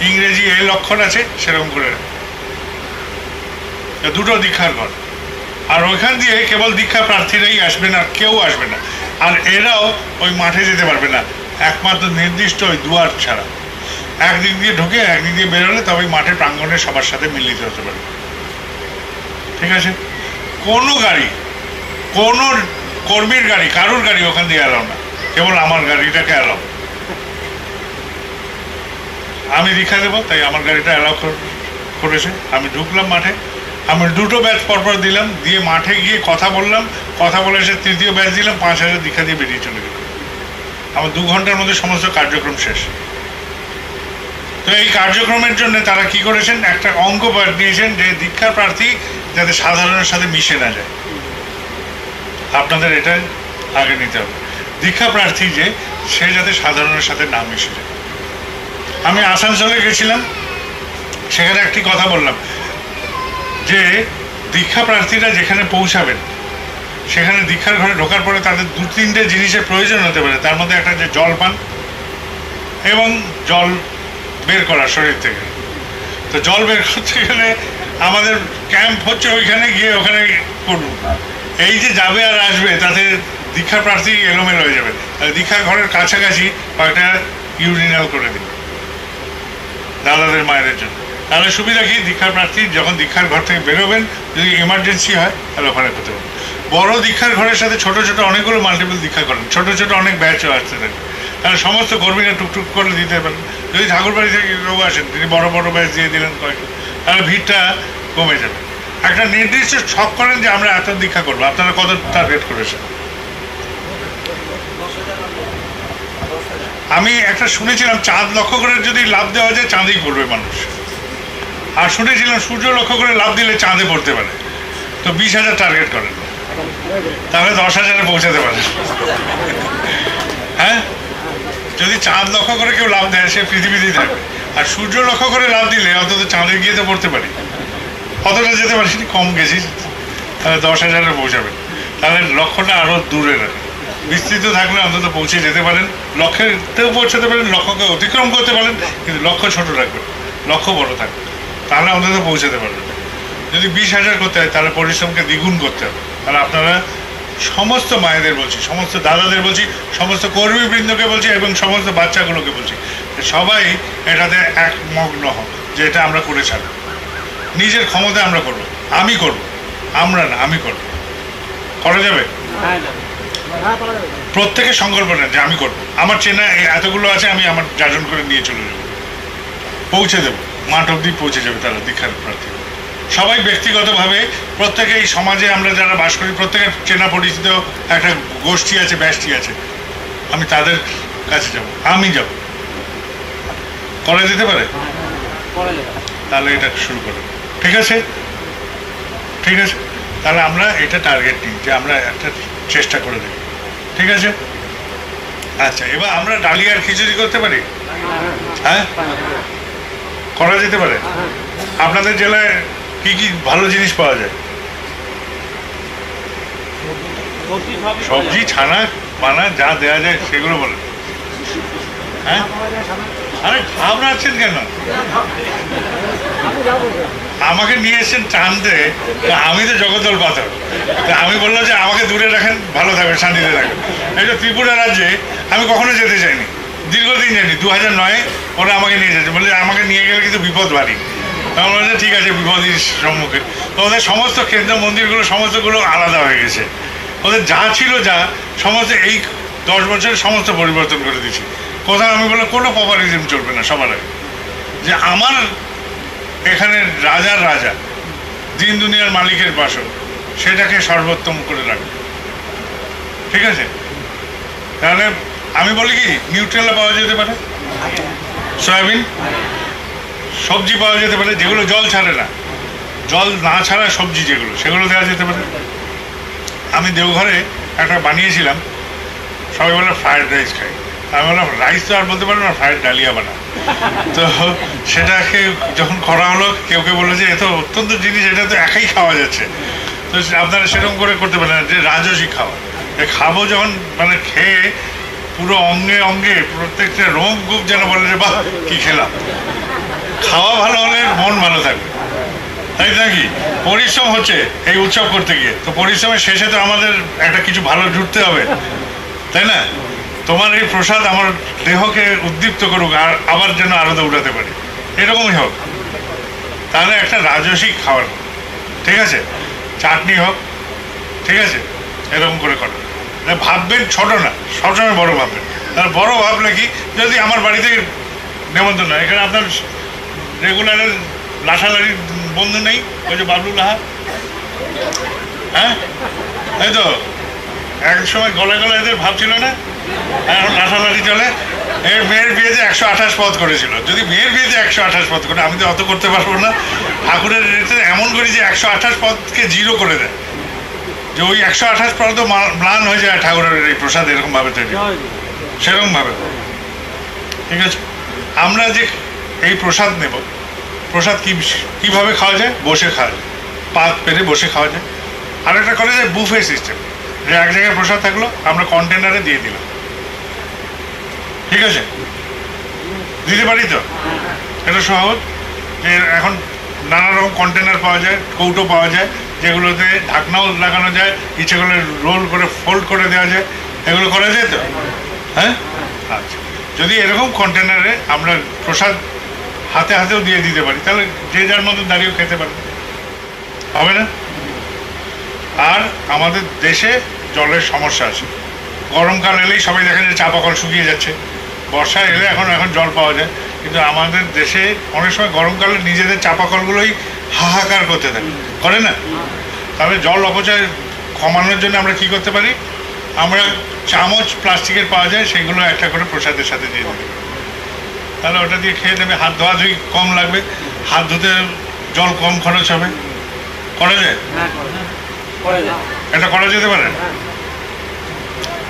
ইংরেজি এল অক্ষর আছে সেরকম করে, দুটো দীক্ষার ঘর। আর ওইখান দিয়ে কেবল দীক্ষা প্রার্থীরাই আসবে না, কেউ আসবে না, আর এরাও ওই মাঠে যেতে পারবে না, একমাত্র নির্দিষ্ট ওই দুয়ার ছাড়া। একদিক দিয়ে ঢুকে একদিক দিয়ে বেরোলে তবে মাঠের প্রাঙ্গণে সবার সাথে মিলিত হতে পারবে। ঠিক আছে? কোনো গাড়ি, কোনো কর্মীর গাড়ি, কারোর গাড়ি ওখান দিয়ে এলাও না, কেবল আমার গাড়িটাকে এলাও। আমি দীক্ষা দেবো তাই আমার গাড়িটা অ্যালাউ করেছে। আমি ঢুকলাম মাঠে, আমি দুটো ব্যাচ পরপর দিলাম, দিয়ে মাঠে গিয়ে কথা বললাম, কথা বলে এসে তৃতীয় ব্যাচ দিলাম, 5,000 দীক্ষা দিয়ে বেরিয়ে চলে গেল। আমার 2 ঘন্টার মধ্যে সমস্ত কার্যক্রম শেষ। তো এই কার্যক্রমের জন্য তারা কি করেছেন, একটা অঙ্ক নিয়েছেন যে দীক্ষা প্রার্থী যাতে সাধারণের সাথে মিশে না যায়। আপনাদের এটা আগে নিতে হবে, দীক্ষা প্রার্থী যে সে যাতে সাধারণের সাথে না মিশে যায়। আমি আসানসোলে গেছিলাম, সেখানে একটি কথা বললাম যে দীক্ষা প্রার্থীরা যেখানে পৌঁছাবেন সেখানে দীক্ষার ঘরে ঢোকার পরে তাদের 2-3টে জিনিসের প্রয়োজন হতে পারে। তার মধ্যে একটা যে জল পান এবং জল বের করা শরীর থেকে। তো জল বের করতে গেলে আমাদের ক্যাম্প হচ্ছে ওইখানে গিয়ে ওখানে করুন, এই যে যাবে আর আসবে তাতে দীক্ষা প্রার্থী এলোমেলো হয়ে যাবে। দীক্ষার ঘরের কাছাকাছি কয়েকটা ইউরিনাল করে দিন দাদাদের মায়েদের জন্য, তাহলে সুবিধা কি, দীক্ষার প্রার্থী যখন দীক্ষার ঘর থেকে বেরোবেন যদি এমার্জেন্সি হয় তাহলে ওখানে করতে পারবেন। বড় দীক্ষার ঘরের সাথে ছোট ছোট অনেকগুলো মাল্টিপল দীক্ষা করেন, ছোট ছোট অনেক ব্যাচও আসতে থাকে, তাহলে সমস্ত কর্মীরা টুকটুক করে দিতে পারেন। যদি ঠাকুরবাড়ি থেকে কেউ আসেন তিনি বড় বড় ব্যাচ দিয়ে দিলেন কয়েকটা, তাহলে ভিড়টা কমে যাবে। একটা নির্দিষ্ট ছক করেন যে আমরা এত দীক্ষা করবো, আপনারা কত টার্গেট করেছেন। আমি একটা শুনেছিলাম চাঁদ লক্ষ্য করে যদি লাভ দেওয়া যায় চাঁদেই পড়বে মানুষ, আর শুনেছিলাম সূর্য লক্ষ্য করে লাভ দিলে চাঁদে পড়তে পারে। তো 20,000 টার্গেট করেন, তাহলে 10,000-এ পৌঁছাতে পারে। হ্যাঁ, যদি চাঁদ লক্ষ্য করে কেউ লাভ দেয় সে পৃথিবীতেই থাকবে, আর সূর্য লক্ষ্য করে লাভ দিলে অন্তত চাঁদে গিয়ে তো পড়তে পারি, কতটা যেতে পারি কম গেছি, তাহলে 10,000-এ পৌঁছাবেন। তাহলে লক্ষ্যটা আরও দূরে রাখে, বিস্তৃত থাকলে অন্তত পৌঁছে যেতে পারেন, লক্ষ্যেতেও পৌঁছাতে পারেন, লক্ষ্যকে অতিক্রম করতে পারেন, কিন্তু লক্ষ্য ছোট রাখবেন, লক্ষ্য বড় থাকবে, তাহলে অন্তত পৌঁছাতে পারবেন। যদি 20,000 করতে হয় তাহলে পরিশ্রমকে দ্বিগুণ করতে হবে। তাহলে আপনারা সমস্ত মায়েদের বলছি, সমস্ত দাদাদের বলছি, সমস্ত কর্মীবৃন্দকে বলছি এবং সমস্ত বাচ্চাগুলোকে বলছি, সবাই এটাতে একমগ্ন হন যে এটা আমরা করে ছাড়ব, নিজের ক্ষমতায় আমরা করব, আমি করব, আমরা না আমি করব। করা যাবে? প্রত্যেকে সংকল্প নেন যে আমি করব, আমার চেনা এতগুলো আছে, আমি আমার যাজন করে নিয়ে চলে যাব, পৌঁছে দেবো, মাঠ অবধি পৌঁছে যাবে তারা দীক্ষার প্রার্থী। সবাই ব্যক্তিগতভাবে প্রত্যেকে এই সমাজে আমরা যারা বাস করি প্রত্যেকের চেনা পরিচিত একটা গোষ্ঠী আছে, ব্যষ্টি আছে, আমি তাদের কাছে যাব, আমি যাব। করা যেতে পারে? তাহলে এটা শুরু করো, ঠিক আছে? ঠিক আছে, তাহলে আমরা এটা টার্গেট নিই যে আমরা একটা চেষ্টা করে দেখি, ঠিক আছে? আচ্ছা, এবার আমরা ডালিয়ার খিচুড়ি করতে পারি? হ্যাঁ, করা যেতে পারে। আপনাদের জেলায় কি কি ভালো জিনিস পাওয়া যায়? সবজি, ছানা বানা যা দেওয়া যায় সেগুলো বলেন। হ্যাঁ, আরে ঘাবড়াচ্ছেন কেন? আমাকে নিয়ে এসছেন টানতে, আমি তো জগদ্দল পাথর, আমি বললাম যে আমাকে দূরে রাখেন, ভালো থাকবেন, শান্তিতে থাকবেন। এই যে ত্রিপুরা রাজ্যে আমি কখনো যেতে চাইনি, দীর্ঘদিন জানি, 2009-এ ওরা আমাকে নিয়ে যাচ্ছে, বললে আমাকে নিয়ে গেলে কিন্তু বিপদ বাড়ি। তখন বলছে ঠিক আছে, বিপদের সম্মুখে। তো ওদের সমস্ত কেন্দ্র মন্দিরগুলো সমস্তগুলো আলাদা হয়ে গেছে, ওদের যা ছিল যা সমস্ত এই 10 বছরে সমস্ত পরিবর্তন করে দিয়েছি। কোথাও আমি বললাম কোনো পপুলারিজম চলবে না, সবার আগে যে আমার এখানে রাজার রাজা, দিন দুনিয়ার মালিকের বাসন, সেটাকে সর্বোত্তম করে রাখবে। ঠিক আছে, তাহলে আমি বলি কি নিউট্রেলা পাওয়া যেতে পারে, সয়াবিন, সবজি পাওয়া যেতে পারে যেগুলো জল ছাড়ে না, জল না ছাড়া সবজি যেগুলো, সেগুলো দেওয়া যেতে পারে। আমি দেওঘরে একটা বানিয়েছিলাম, সবাই বলে ফ্রায়েড রাইস খাই, আমি বললাম রাইস তো আর বলতে পারবো না, ফ্রায়েড ডালিয়া বানা। তো সেটাকে যখন করা হলো, কেউ কেউ বললো যে এ তো অত্যন্ত জিনিস, এটা তো একাই খাওয়া যাচ্ছে। তো আপনারা সেরকম করে করতে পারেন যে রাজসিক খাওয়া, খাবো যখন মানে খেয়ে পুরো অঙ্গে অঙ্গে প্রত্যেকটা রোগ গুপ যেন বলে যে বাহ কি খেলাম। খাওয়া ভালো হলে মন ভালো থাকবে, তাই নাকি? পরিশ্রম হচ্ছে এই উৎসব করতে গিয়ে, তো পরিশ্রমের শেষে তো আমাদের একটা কিছু ভালো জুটতে হবে, তাই না? তোমার এই প্রসাদ আমার দেহকে উদ্দীপ্ত করুক, আর আবার যেন আরো দৌড়াতে পারি, এরকমই হোক। তাহলে একটা রাজসিক খাবার, ঠিক আছে, চাটনি হোক, ঠিক আছে, এরকম করে করো। ভাববেন ছোট না, সবসময় বড় ভাববেন। তাহলে বড় ভাবলে কি, যদি আমার বাড়িতে নেমন্তন্ন, এখানে আপনার রেগুলারের লাঠালাড়ির বন্ধু নেই, ওই যে বাবলু লাহা, হ্যাঁ এই তো এক সময় গলায় গলায় এদের ভাবছিল না, এখন লাঠালাড়ি চলে। এর মেয়ের বিয়েতে 128 পদ করেছিল, যদি মেয়ের বিয়েতে 128 পদ করে, আমি তো অত করতে পারবো না। ঠাকুরের রেটে এমন করি যে 128 পদকে জিরো করে দেয়, যে ওই 128 পদ তো ম্লান হয়ে যায় ঠাকুরের এই প্রসাদ এরকম ভাবে তৈরি, সেরকম ভাবে। ঠিক আছে, আমরা যে এই প্রসাদ নেব, প্রসাদ কিভাবে খাওয়া যায়? বসে খাওয়া যায়, পাত পেরে বসে খাওয়া যায়। আর একটা করা যায় বুফে সিস্টেম, যে এক জায়গায় প্রসাদ থাকলো, আমরা কন্টেনারে দিয়ে দিলাম, ঠিক আছে, দিতে পারি তো? এটা সহজ। যে এখন নানা রকম কন্টেনার পাওয়া যায়, কৌটো পাওয়া যায়, যেগুলোতে ঢাকনাও লাগানো যায়, ইচ্ছে করলে রোল করে ফোল্ড করে দেওয়া যায়, এগুলো করা যায় তো? হ্যাঁ, আচ্ছা, যদি এরকম কন্টেনারে আমরা প্রসাদ হাতে হাতেও দিয়ে দিতে পারি, তাহলে যে যার মতো দাঁড়িয়েও খেতে পারে, হবে না? আর আমাদের দেশে জলের সমস্যা আছে, গরমকাল এলেই সবাই দেখেন যে চাপা কল শুকিয়ে যাচ্ছে, বর্ষা এলে এখন জল পাওয়া যায়, কিন্তু আমাদের দেশে অনেক সময় গরমকালে নিজেদের চাপা কলগুলোই হাহাকার করতে থাকে, করে না? তবে জল অপচয় কমানোর জন্য আমরা কি করতে পারি? আমরা চামচ প্লাস্টিকের পাওয়া যায়, সেগুলো একটা করে প্রসাদের সাথে দিয়ে দেবে, তাহলে ওটা দিয়ে খেয়ে দেবে, হাত ধোয়াধুয়ি কম লাগবে, হাত ধুতে জল কম খরচ হবে। করা যায়? এটা করা যেতে পারে।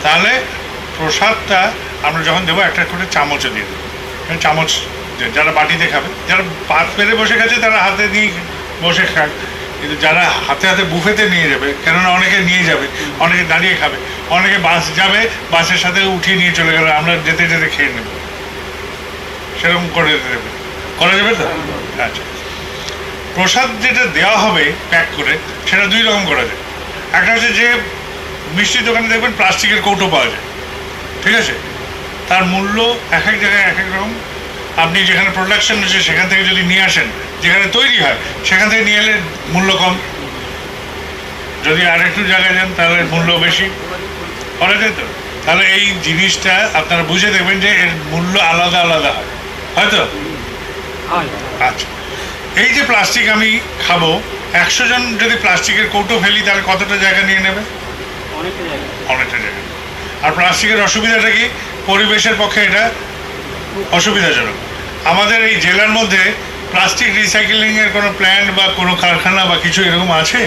তাহলে প্রসাদটা আমরা যখন দেবো, একটা করে চামচও দিয়ে দেবো, চামচ যারা বাটিতে খাবে, যারা পাত পেরে বসে খাচ্ছে তারা হাতে নিয়ে বসে খাক, কিন্তু যারা হাতে হাতে বুফেতে নিয়ে যাবে, কেননা অনেকে নিয়ে যাবে, অনেকে দাঁড়িয়ে খাবে, অনেকে বাস যাবে, বাসের সাথে উঠিয়ে নিয়ে চলে গেলে আমরা যেতে যেতে খেয়ে নেব, সেরকম করে দেবে, করা যাবে তো? আচ্ছা, প্রসাদ যেটা দেওয়া হবে প্যাক করে, সেটা দুই রকম করা যায়। একটা হচ্ছে যে মিষ্টির দোকানে দেখবেন প্লাস্টিকের কৌটো পাওয়া যায়, ঠিক আছে, তার মূল্য এক এক জায়গায় এক এক রকম। আপনি যেখানে প্রোডাকশন হচ্ছে সেখান থেকে যদি নিয়ে আসেন, যেখানে তৈরি হয় সেখান থেকে নিয়ে এলে মূল্য কম, যদি আর একটু জায়গায় যান তাহলে মূল্য বেশি, করা যায় তো? তাহলে এই জিনিসটা আপনারা বুঝে দেখবেন যে এর মূল্য আলাদা আলাদা হয়, হয়তো? আচ্ছা, এই যে প্লাস্টিক আমি খাবো, 100 জন যদি প্লাস্টিকের কৌটো ফেলি, তাহলে কতটা জায়গা নিয়ে নেবে? অনেকটা জায়গা। আর প্লাস্টিকের অসুবিধাটা কি? পরিবেশের পক্ষে এটা অসুবিধাজনক। আমাদের এই জেলার মধ্যে প্লাস্টিক রিসাইকেলিং এর কোনো প্ল্যান্ট বা কোনো কারখানা বা কিছু এরকম আছে?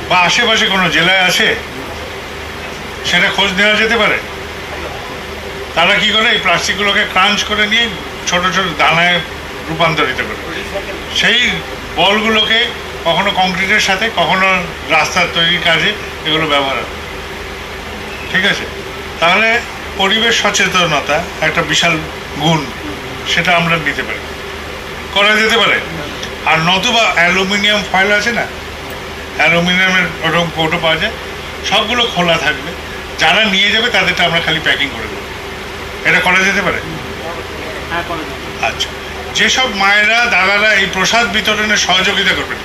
বা আশেপাশে কোনো জেলায় আছে? সেটা খোঁজ নেওয়া যেতে পারে। তারা কি করে? এই প্লাস্টিকগুলোকে ক্রাঞ্চ করে নিয়ে ছোট ছোট দানায় রূপান্তরিত করে, সেই বলগুলোকে কখনো কংক্রিটের সাথে, কখনো রাস্তার তৈরির কাজে এগুলো ব্যবহার হয়, ঠিক আছে? তাহলে পরিবেশ সচেতনতা একটা বিশাল গুণ, সেটা আমরা নিতে পারি, করা যেতে পারে। আর নতুবা অ্যালুমিনিয়াম ফয়েল আছে না, অ্যালুমিনিয়ামের ওরকম কৌটো পাওয়া যায়, সবগুলো খোলা থাকবে, যারা নিয়ে যাবে তাদেরটা আমরা খালি প্যাকিং করে দেবো, এটা করা যেতে পারে। আচ্ছা, যেসব মায়েরা দাদারা এই প্রসাদ বিতরণে সহযোগিতা করবেন,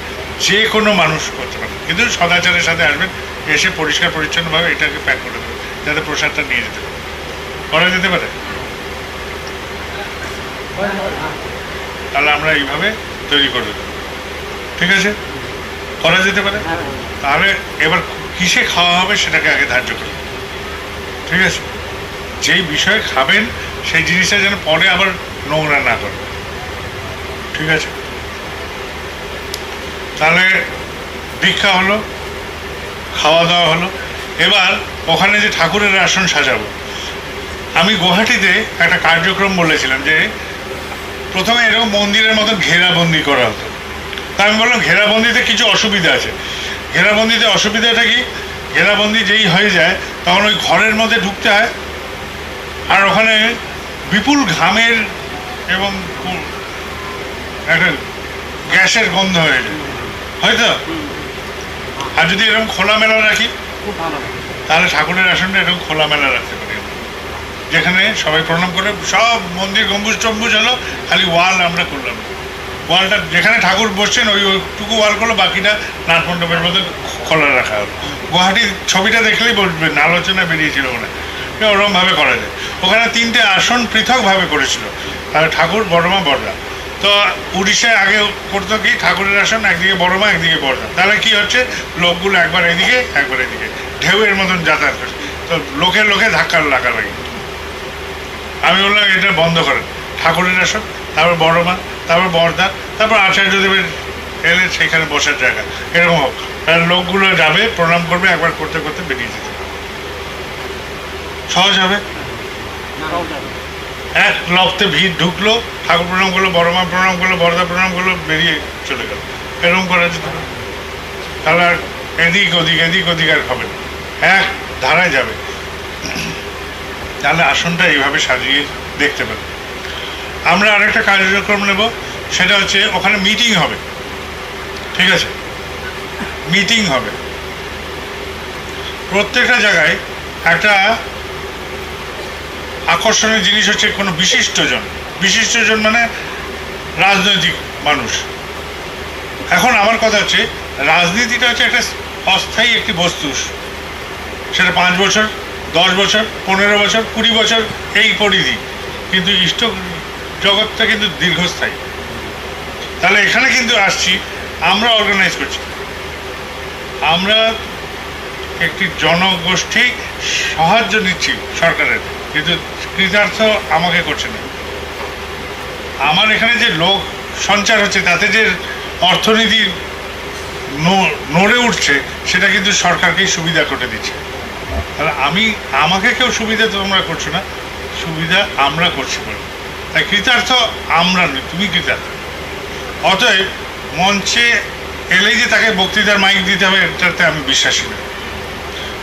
যে কোনো মানুষ করতে পারে, কিন্তু সদাচারের সাথে আসবেন, এসে পরিষ্কার পরিচ্ছন্নভাবে এটাকে প্যাক করে দেবেন, যাতে প্রসাদটা নিয়ে যেতে পারে, করা যেতে পারে। তাহলে আমরা এইভাবে তৈরি করে দেবো, ঠিক আছে, করা যেতে পারে। তাহলে এবার কিসে খাওয়া হবে সেটাকে আগে ধার্য করুন, ঠিক আছে? যেই বিষয়ে খাবেন সেই জিনিসটা যেন পরে আবার নোংরা না করে, ঠিক আছে? তাহলে দীক্ষা হলো, খাওয়া দাওয়া হলো। এবার ওখানে যে ঠাকুরের আসন সাজাবো, আমি গুয়াহাটিতে একটা কার্যক্রম বলেছিলাম যে প্রথমে এরকম মন্দিরের মতো ঘেরাবন্দি করা হতো। তা আমি বললাম ঘেরাবন্দিতে কিছু অসুবিধা আছে। ঘেরাবন্দিতে অসুবিধাটা কি? ঘেরাবন্দি যেই হয়ে যায় তখন ওই ঘরের মধ্যে ঢুকতে হয়, আর ওখানে বিপুল ঘামের এবং একটা গ্যাসের গন্ধ হয়ে যায়, হয়তো। আর যদি এরকম খোলামেলা রাখি তাহলে ঠাকুরের আসনটা এরকম খোলামেলা রাখতে পারি, যেখানে সবাই প্রণাম করে, সব মন্দির গম্বুজ টম্বুজ হলো, খালি ওয়াল আমরা করলাম। ওয়ালটা যেখানে ঠাকুর বসছেন ওইটুকু ওয়াল করলো, বাকিটা নাটমণ্ডপের মধ্যে খোলা রাখা হলো। গুয়াহাটির ছবিটা দেখলেই বলবেন, আলোচনা বেরিয়েছিল মনে, ওরকমভাবে করা যায়। ওখানে 3টে আসন পৃথকভাবে করেছিল, আর ঠাকুর, বড়মা, বড়দা। তো উড়িষ্যায় আগে করতো কি, ঠাকুরের আসন একদিকে বড়মা, একদিকে বড়দা। তাহলে কি হচ্ছে, লোকগুলো একবার এদিকে একবার এদিকে ঢেউয়ের মতন যাতায়াত করছে, তো লোকে ধাক্কা লাগালাগি। আমি বললাম এটা বন্ধ করেন, ঠাকুরের আসন, তারপর বড়মা, তারপর বড়দা, তারপর আচার্যদেবের এলে সেখানে বসার জায়গা, এরকম হোক। তাহলে লোকগুলো যাবে, প্রণাম করবে, একবার করতে করতে বেরিয়ে যেতে সহজ হবে। এক লপ্তে ভিড় ঢুকলো, ঠাকুর প্রণাম করলো, বড়মা প্রণাম করলো, বড়দা প্রণাম করলো, বেরিয়ে চলে গেল। এরকম করা যেতে পারে। তাহলে আর এদিক ওদিক আর হবে না, এক ধারায় যাবে। তাহলে আসনটা এইভাবে সাজিয়ে দেখতে পাবে। আমরা আরেকটা কার্যক্রম নেব, সেটা হচ্ছে ওখানে মিটিং হবে, ঠিক আছে? মিটিং হবে প্রত্যেকটা জায়গায়। একটা আকর্ষণীয় জিনিস হচ্ছে কোনো বিশিষ্টজন মানে রাজনৈতিক মানুষ। এখন আমার কথা হচ্ছে, রাজনীতিটা হচ্ছে একটা অস্থায়ী একটি বস্তু, সেটা 5 বছর, 10 বছর, 15 বছর, 20 বছর এই পরিধি, কিন্তু ইষ্ট জগৎটা কিন্তু দীর্ঘস্থায়ী। তাহলে এখানে কিন্তু আসছি, আমরা অর্গানাইজ করছি, আমরা একটি জনগোষ্ঠী সাহায্য নিচ্ছি সরকারের, কিন্তু কৃতার্থ আমাকে করছে না। আমার এখানে যে লোক সঞ্চার হচ্ছে, তাতে যে অর্থনীতি নড়ে উঠছে, সেটা কিন্তু সরকারকেই সুবিধা করে দিচ্ছে। তাহলে আমাকে কেউ সুবিধা তোমরা করছো না, সুবিধা আমরা করছি বলে। তাই কৃতার্থ আমরা নই, তুমি কৃতার্থ। অতএব মঞ্চে এলেই যে তাকে বক্তৃতার মাইক দিতে হবে, এটাতে আমি বিশ্বাসী নই।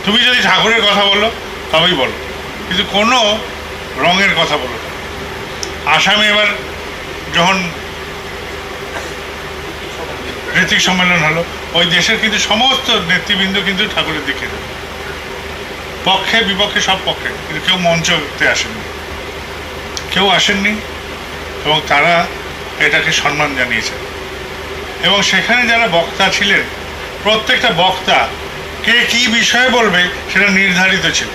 তুমি যদি ঠাকুরের কথা বলো তবেই বলো, কিন্তু কোনো রঙের কথা বলো না। আসামে এবার যখন ঋত্বিক সম্মেলন হলো, ওই দেশের কিন্তু সমস্ত নেতৃবৃন্দ কিন্তু ঠাকুরের দিকে, পক্ষে বিপক্ষে সব পক্ষে, কিন্তু কেউ মঞ্চতে আসেননি, এবং তারা এটাকে সম্মান জানিয়েছে। এবং সেখানে যারা বক্তা ছিলেন, প্রত্যেকটা বক্তা কে কি বিষয়ে বলবে সেটা নির্ধারিত ছিল।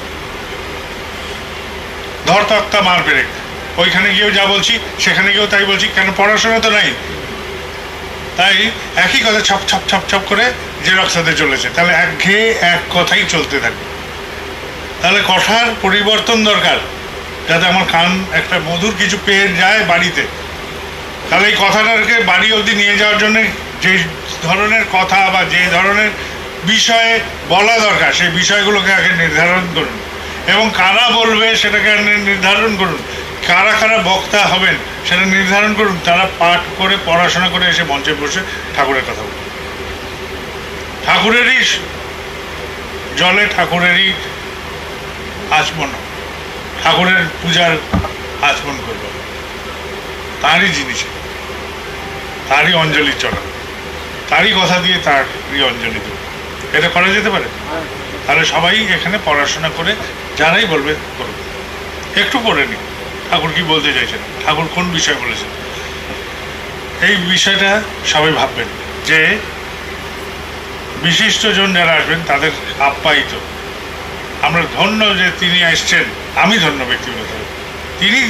ধর তক্তা মার পেরে, ওইখানে গিয়েও যা বলছি সেখানে গিয়েও তাই বলছি, কেন পড়াশোনা তো নাই। তাই একই কথা ছপ ছপ ছপ ছপ করে জেরক্স হতে চলেছে, তাহলে একঘেয়ে এক কথাই চলতে থাকবে। তাহলে কথার পরিবর্তন দরকার, যাতে আমার কান একটা মধুর কিছু পেয়ে যায় বাড়িতে। তাহলে এই কথাটাকে বাড়ি অবধি নিয়ে যাওয়ার জন্য যে ধরনের কথা বা যে ধরনের বিষয়ে বলা দরকার, সেই বিষয়গুলোকে আগে নির্ধারণ করুন, এবং কারা বলবে সেটাকে নির্ধারণ করুন, কারা কারা বক্তা হবেন সেটা নির্ধারণ করুন। তারা পাঠ করে পড়াশোনা করে এসে মঞ্চে বসে ঠাকুরের কথা বলুন। ঠাকুরেরই জলে ঠাকুরেরই আচমন, ঠাকুরের পূজার আচমন করব, তারই জিনিস, তারই অঞ্জলি চড়া, তারই কথা দিয়ে তারই অঞ্জলি দেব। এটা করা যেতে পারে। তাহলে সবাই এখানে পড়াশোনা করে যারাই বলবে করবে, একটু পড়ে নি ঠাকুর কি বলতে চাইছেন, ঠাকুর কোন বিষয় বলেছেন, এই বিষয়টা সবাই ভাববেন। যে বিশিষ্টজন যারা আসবেন তাদের আপ্যায়িত, আমরা ধন্য যে তিনি আসছেন, আমি ধন্য ব্যক্তিগত, তিনি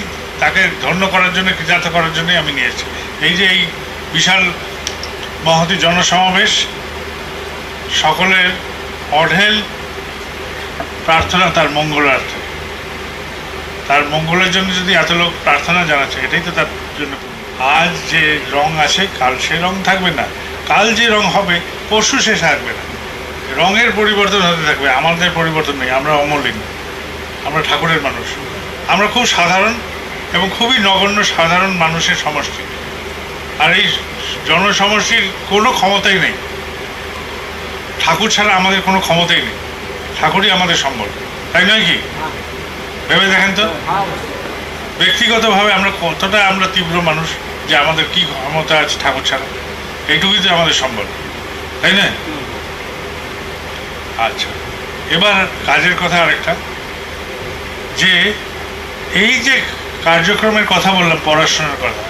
তাকে ধন্য করার জন্য, কৃতার্থ করার জন্যই আমি নিয়ে এসেছি। এই যে এই বিশাল মহতি জনসমাবেশ, সকলের অঢেল প্রার্থনা তার মঙ্গলার্থে। তার মঙ্গলের জন্য যদি এত লোক প্রার্থনা জানাচ্ছে, এটাই তো তার জন্য। আজ যে রং আছে কাল সে রং থাকবে না, কাল যে রং হবে পরশু সে থাকবে না। রঙের পরিবর্তন হতে থাকবে, আমাদের পরিবর্তন নেই। আমরা অমলিন, আমরা ঠাকুরের মানুষ, আমরা খুব সাধারণ এবং খুবই নগণ্য সাধারণ মানুষের সমষ্টি। আর এই জনসমষ্টির কোনো ক্ষমতাই নেই, ঠাকুর ছাড়া আমাদের কোনো ক্ষমতাই নেই। ঠাকুরই আমাদের সম্বল, তাই নয় কি? ভেবে দেখেন তো ব্যক্তিগতভাবে আমরা কতটা আমরা তীব্র মানুষ, যে আমাদের কি ক্ষমতা আছে ঠাকুর ছাড়া। এইটুকুই তো আমাদের সম্বল, তাই না? আচ্ছা, এবার কাজের কথা আরেকটা, যে এই যে কার্যক্রমের কথা বললাম, পড়াশোনার কথা,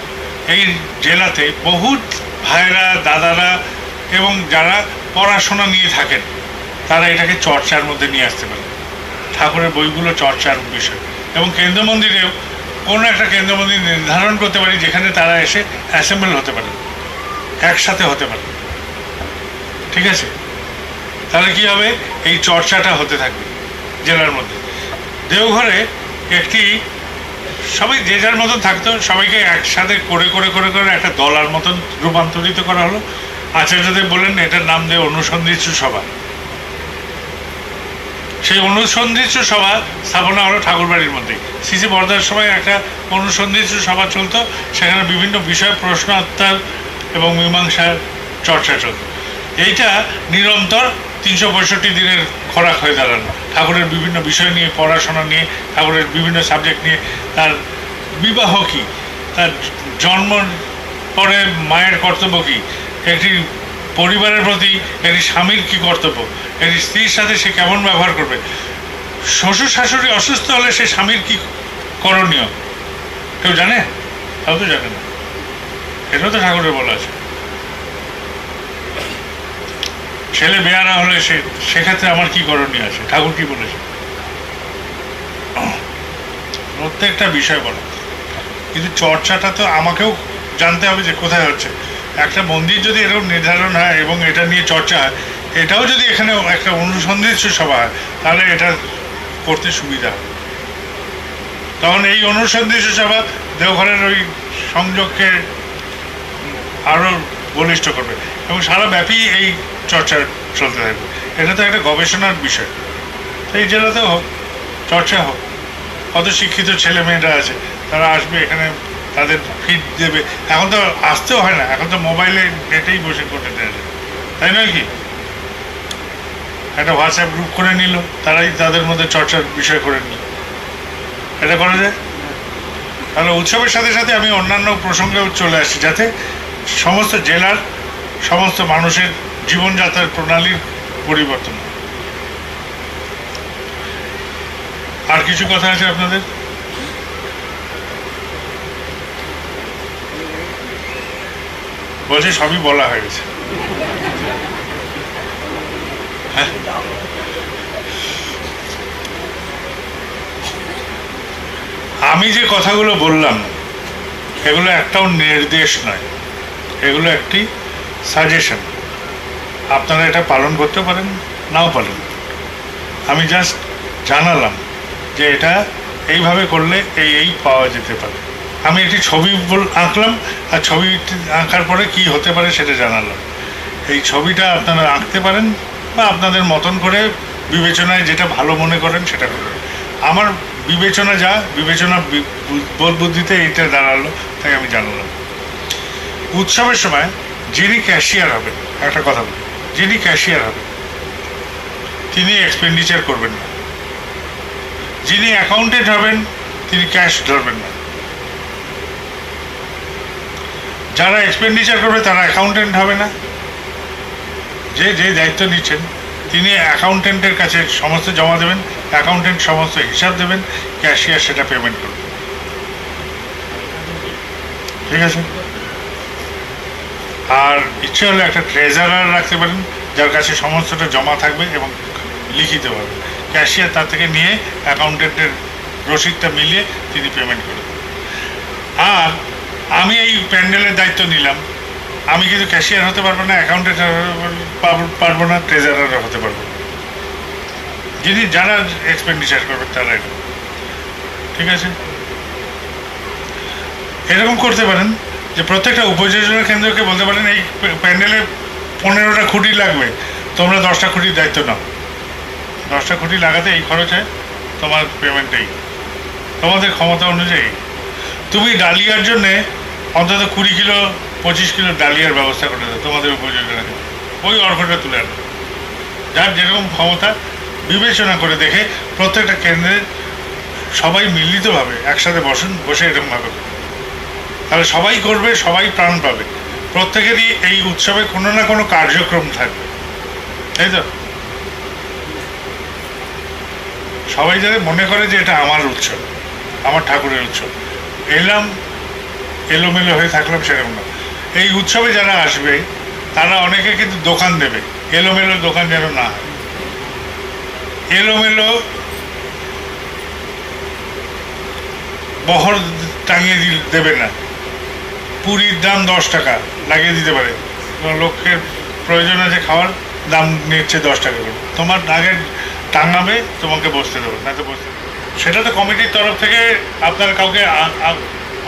এই জেলাতে বহুত ভাইরা দাদারা এবং যারা পড়াশোনা নিয়ে থাকেন তারা এটাকে চর্চার মধ্যে নিয়ে আসতে পারে। ঠাকুরের বইগুলো চর্চার বিষয়, এবং কেন্দ্র মন্দিরেও কোনো একটা কেন্দ্র মন্দির নির্ধারণ করতে পারি যেখানে তারা এসে অ্যাসেম্বল হতে পারে, একসাথে হতে পারে। ঠিক আছে? তাহলে কি হবে, এই চর্চাটা হতে থাকবে জেলার মধ্যে। দেওঘরে একটি সবাই যে যার মতন থাকতো, সবাইকে একসাথে করে করে করে করে একটা দলার মতন রূপান্তরিত করা হলো। আচার্যদেব বললেন এটার নাম দিয়ে অনুসন্ধিৎসু সভা। সেই অনুসন্ধিৎসু সভা স্থাপনা হলো ঠাকুরবাড়ির মধ্যে। সিসি বর্ধার সময় একটা অনুসন্ধিৎসু সভা চলতো, সেখানে বিভিন্ন বিষয় প্রশ্নোত্তর এবং মীমাংসার চর্চা চলত। এইটা নিরন্তর 365 দিনের খোরাক হয়ে দাঁড়ানো, ঠাকুরের বিভিন্ন বিষয় নিয়ে, পড়াশোনা নিয়ে, ঠাকুরের বিভিন্ন সাবজেক্ট নিয়ে, তার বিবাহ কী, তার জন্ম পরে মায়ের কর্তব্য কী, একটি পরিবারের প্রতি একটি স্বামীর কী কর্তব্য, একটি স্ত্রীর সাথে সে কেমন ব্যবহার করবে, শ্বশুর শাশুড়ি অসুস্থ হলে সে স্বামীর কী করণীয়, কেউ জানে? তাও তো জানে না। এটাও তো ঠাকুরের বলা আছে। ছেলে বেয়ারা হলে সেক্ষেত্রে আমার কি করণীয় আছে, ঠাকুর কি বলেছে? প্রত্যেকটা বিষয় বলো, কিন্তু চর্চাটা তো আমাকেও জানতে হবে যে কোথায় হচ্ছে। একটা মন্দির যদি এরকম নির্ধারণ হয় এবং এটা নিয়ে চর্চা হয়, এটাও যদি এখানে একটা অনুসন্ধিৎসু সভা হয়, তাহলে এটা করতে সুবিধা হবে। তখন এই অনুসন্ধিৎসু সভা দেওঘরের ওই সংযোগকে আরও বলিষ্ঠ করবে এবং সারা ব্যাপী এই চর্চা চলতে থাকবে। এটা তো একটা গবেষণার বিষয়। এই জেলাতেও হোক, চর্চা হোক। কত শিক্ষিত ছেলে মেয়েরা আছে, তারা আসবে এখানে, তাদের ফিড দেবে। এখন তো আসতেও হয় না, এখন তো মোবাইলে নেটেই বসে করতে দেওয়া যায়, তাই নয় কি? একটা হোয়াটসঅ্যাপ গ্রুপ করে নিল, তারাই তাদের মধ্যে চর্চার বিষয় করে নিল। এটা করা যায়। তাহলে উৎসবের সাথে সাথে আমি অন্যান্য প্রসঙ্গেও চলে আসছি, যাতে সমস্ত জেলার সমস্ত মানুষের জীবনযাত্রার প্রণালীর পরিবর্তন। আর কিছু কথা আছে আপনাদের? বলছে সবই বলা হয়ে গেছে। হ্যাঁ, আমি যে কথাগুলো বললাম এগুলো একটাও নির্দেশ নয়, এগুলো একটি সাজেশন। আপনারা এটা পালন করতে পারেন, নাও পারেন। আমি জাস্ট জানালাম যে এটা এইভাবে করলে এই পাওয়া যেতে পারে। আমি একটি ছবি আঁকলাম, আর ছবি আঁকার পরে কি হতে পারে সেটা জানালাম। এই ছবিটা আপনারা আঁকতে পারেন বা আপনাদের মতন করে বিবেচনায় যেটা ভালো মনে করেন সেটা করবেন। আমার বিবেচনা বোধ বুদ্ধিতে এইটা দাঁড়ালো, তাই আমি জানালাম। উৎসবের সময় যিনি ক্যাশিয়ার হবেন, একটা কথা বলি, যিনি ক্যাশিয়ার হবেন তিনি এক্সপেন্ডিচার করবেন না। যিনি অ্যাকাউন্টেন্ট হবেন তিনি ক্যাশ ধরবেন না। যারা এক্সপেন্ডিচার করবে তারা অ্যাকাউন্টেন্ট হবে না। যে দায়িত্ব নিচ্ছেন তিনি অ্যাকাউন্টেন্টের কাছে সমস্ত জমা দেবেন, অ্যাকাউন্টেন্ট সমস্ত হিসাব দেবেন, ক্যাশিয়ার সেটা পেমেন্ট করবে। ঠিক আছে? আর ইচ্ছে হলে একটা ট্রেজারার রাখতে পারেন, যার কাছে সমস্তটা জমা থাকবে এবং লিখিত হবে। ক্যাশিয়ার তার থেকে নিয়ে অ্যাকাউন্টেন্টের রসিদটা মিলিয়ে তিনি পেমেন্ট করবেন। আর আমি এই প্যান্ডেলের দায়িত্ব নিলাম, আমি কিন্তু ক্যাশিয়ার হতে পারবো না, অ্যাকাউন্টেন্ট পারবো না, ট্রেজারার হতে পারবো না। যারা এক্সপেন্ডিচার করবে তারা এটা, ঠিক আছে। এরকম করতে পারেন যে প্রত্যেকটা উপযোজনা কেন্দ্রকে বলতে পারেন এই প্যান্ডেলে 15টা খুঁটি লাগবে, তোমরা 10টা খুঁটির দায়িত্ব নাও। 10টা খুঁটি লাগাতে এই খরচ হয়, তোমার পেমেন্টেই তোমাদের ক্ষমতা অনুযায়ী। তুমি ডালিয়ার জন্যে অন্তত 20 কিলো 25 কিলো ডালিয়ার ব্যবস্থা করে দাও তোমাদের উপযোজনাকে, ওই অর্ঘটা তুলে আনো। যার যেরকম ক্ষমতা বিবেচনা করে দেখে প্রত্যেকটা কেন্দ্রে সবাই মিলিতভাবে একসাথে বসে এরকমভাবে, তাহলে সবাই করবে, সবাই প্রাণ পাবে। প্রত্যেকেরই এই উৎসবে কোনো না কোনো কার্যক্রম থাকবে, তাই তো? সবাই যাতে মনে করে যে এটা আমার উৎসব, আমার ঠাকুরের উৎসব, এলাম এলোমেলো হয়ে থাকলাম সেরকম না। এই উৎসবে যারা আসবে তারা অনেকে কিন্তু দোকান দেবে, এলোমেলো দোকান যেন না হয়। এলোমেলো বহর টাঙিয়ে দেবে না। পুরীর দাম 10 টাকা লাগিয়ে দিতে পারে, লোকের প্রয়োজন আছে খাওয়ার, দাম নিচ্ছে 10 টাকা করে, তোমার আগে টাঙাবে, তোমাকে বসতে দেবে না তো বসতে দেবে। সেটা তো কমিটির তরফ থেকে আপনার কাউকে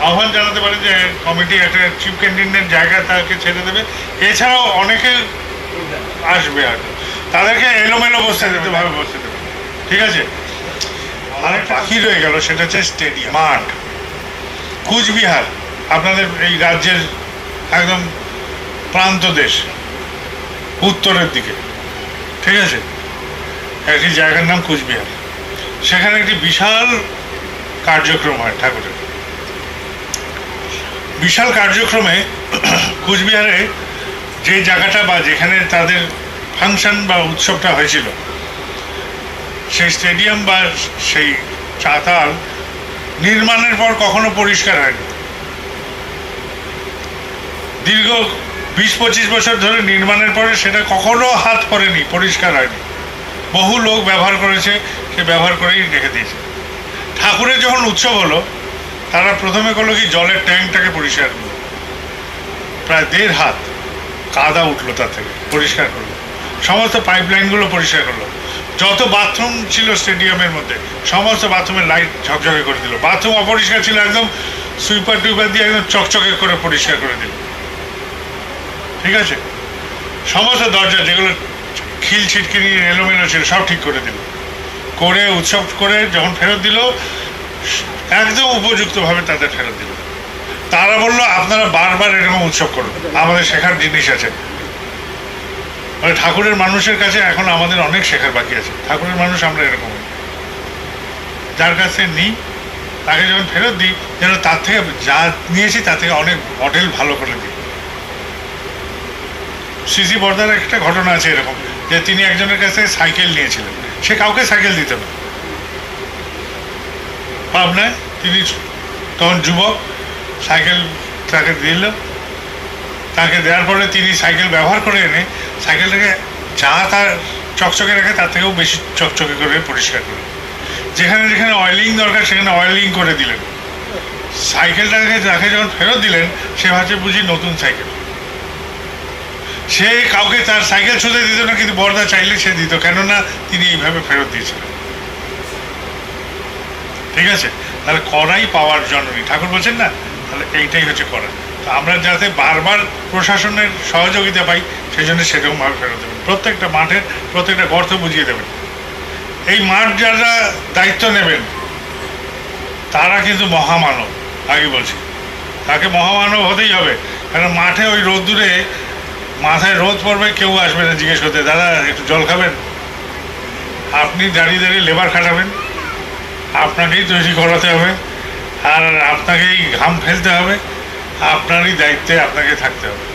আহ্বান জানাতে পারে যে কমিটি একটা চিফ ক্যান্টিনের জায়গা তাকে ছেড়ে দেবে। এছাড়াও অনেকে আসবে, আর তাদেরকে এলোমেলো বসতে দেবে, ভাবে বসতে দেবে, ঠিক আছে। আরেকটা বাকি রয়ে গেল, সেটা হচ্ছে স্টেডিয়াম মাঠ। কুচবিহার আপনাদের এই রাজ্যের একদম প্রান্ত দেশ, উত্তরের দিকে, ঠিক আছে। একটি জায়গার নাম কুচবিহার, সেখানে একটি বিশাল কার্যক্রম হয় ঠাকুরের। বিশাল কার্যক্রমে কুচবিহারে যে জায়গাটা বা যেখানে তাদের ফাংশন বা উৎসবটা হয়েছিল, সেই স্টেডিয়াম বা সেই চাতাল নির্মাণের পর কখনো পরিষ্কার হয়নি। দীর্ঘ 20-25 বছর ধরে নির্মাণের পরে সেটা কখনো হাত পড়েনি, পরিষ্কার হয়নি। বহু লোক ব্যবহার করেছে, সে ব্যবহার করেই রেখে দিয়েছে। ঠাকুরের যখন উৎসব হলো, তারা প্রথমে করলো কি, জলের ট্যাঙ্কটাকে পরিষ্কার করলো, প্রায় 1.5 হাত কাদা উঠলো, তার থেকে পরিষ্কার করলো, সমস্ত পাইপলাইনগুলো পরিষ্কার করলো, যত বাথরুম ছিল স্টেডিয়ামের মধ্যে সমস্ত বাথরুমের লাইট ঝকঝকে করে দিল। বাথরুম অপরিষ্কার ছিল, একদম সুইপার টুইপার দিয়ে একদম চকচকে করে পরিষ্কার করে দিল, ঠিক আছে। সমস্ত দরজা যেগুলো খিল ছিটকিনি এলোমেলো ছিল সব ঠিক করে দিল, করে উৎসব করে যখন ফেরত দিল, একদম উপযুক্তভাবে তাদের ফেরত দিল। তারা বললো আপনারা বারবার এরকম উৎসব করুন, আমাদের শেখার জিনিস আছে। মানে ঠাকুরের মানুষের কাছে এখন আমাদের অনেক শেখার বাকি আছে। ঠাকুরের মানুষ আমরা এরকম, যার কাছে নিই তাকে যখন ফেরত দিই, যেন তার থেকে যা নিয়েছি তার থেকে অনেক মডেল ভালো করে দিই। সিসি বর্দার একটা ঘটনা আছে এরকম, যে তিনি একজনের কাছে সাইকেল নিয়েছিলেন, সে কাউকে সাইকেল দিত না। পাবনায় তিনি তখন যুবক, সাইকেল তাকে দিল, তাকে দেওয়ার পরে তিনি সাইকেল ব্যবহার করে এনে সাইকেলটাকে যা তার চকচকে রাখে তার থেকেও বেশি চকচকে করে পরিষ্কার করে, যেখানে যেখানে অয়েলিং দরকার সেখানে অয়েলিং করে দিলেন। সাইকেলটাকে তাকে যখন ফেরত দিলেন, সে ভাবছে বুঝি নতুন সাইকেল। সে কাউকে তার সাইকেল ছুঁতে দিত না, কিন্তু বর্দা চাইলে সে দিত, কেননা তিনি এইভাবে ফেরত দিয়েছিলেন, ঠিক আছে। তাহলে করাই পাওয়ার জন্যই ঠাকুর বলছেন না, তাহলে এইটাই হচ্ছে করা। তো আমরা যাতে বারবার প্রশাসনের সহযোগিতা পাই, সেই জন্য সেরকমভাবে ফেরত দেবেন। প্রত্যেকটা মাঠের প্রত্যেকটা গর্ত বুঝিয়ে দেবেন। এই মাঠ যারা দায়িত্ব নেবেন তারা কিন্তু মহামানব, আগে বলছি, তাকে মহামানব হতেই হবে। কারণ মাঠে ওই রোদ্দুরে মাথায় রোদ পড়বে, কেউ আসবে না জিজ্ঞেস করতে, দাদা একটু জল খাবেন। আপনি দাঁড়িয়ে দাঁড়িয়ে লেবার খাটাবেন, আপনাকেই তৈরি করাতে হবে, আর আপনাকেই ঘাম ফেলতে হবে, আপনারই দায়িত্বে আপনাকে থাকতে হবে।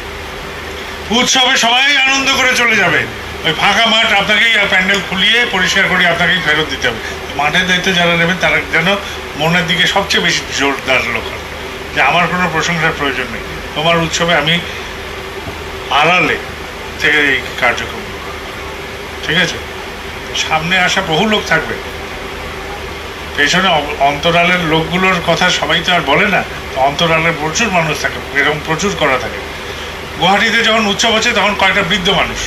উৎসবে সবাই আনন্দ করে চলে যাবে, ওই ফাঁকা মাঠ আপনাকেই প্যান্ডেল খুলিয়ে পরিষ্কার করে আপনাকেই ফেরত দিতে হবে। মাঠের দায়িত্ব যারা নেবেন তারা যেন মনের দিকে সবচেয়ে বেশি জোরদার লোক হয়, যে আমার কোনো প্রশংসার প্রয়োজন নেই, তোমার উৎসবে আমি আড়ালে থেকে এই কার্যক্রম, ঠিক আছে। সামনে আসা বহু লোক থাকবে, পেছনে অন্তরালের লোকগুলোর কথা সবাই তো আর বলে না, তো অন্তরালের প্রচুর মানুষ থাকে, এরকম প্রচুর করা থাকে। গুয়াহাটিতে যখন উৎসব হচ্ছে তখন কয়েকটা বৃদ্ধ মানুষ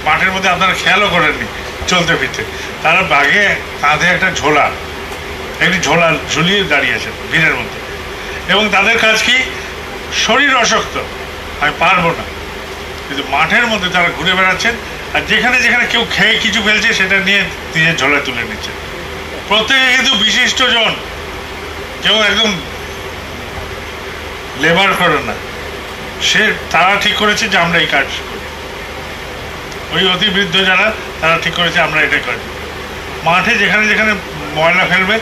মাঠের মধ্যে, আপনারা খেয়ালও করেননি, চলতে ফিরতে, তারা বাঘে কাঁধে একটা একটি ঝোলা ঝুলিয়ে দাঁড়িয়ে আছেন ভিড়ের মধ্যে। এবং তাদের কাজ কি? শরীর অশক্ত, আমি পারবো না, কিন্তু মাঠের মধ্যে তারা ঘুরে বেড়াচ্ছেন, আর যেখানে যেখানে কেউ খেয়ে কিছু ফেলছে সেটা নিয়ে নিজের ঝোলায় তুলে নিচ্ছে। প্রত্যেকে কিন্তু বিশিষ্ট জন, কেউ একদম লেবার করে না, তারা ঠিক করেছে যে আমরা এই কাজ করি। ওই অতি বৃদ্ধ যারা, তারা ঠিক করেছে আমরা এটাই করি। মাঠে যেখানে যেখানে ময়লা ফেলবে,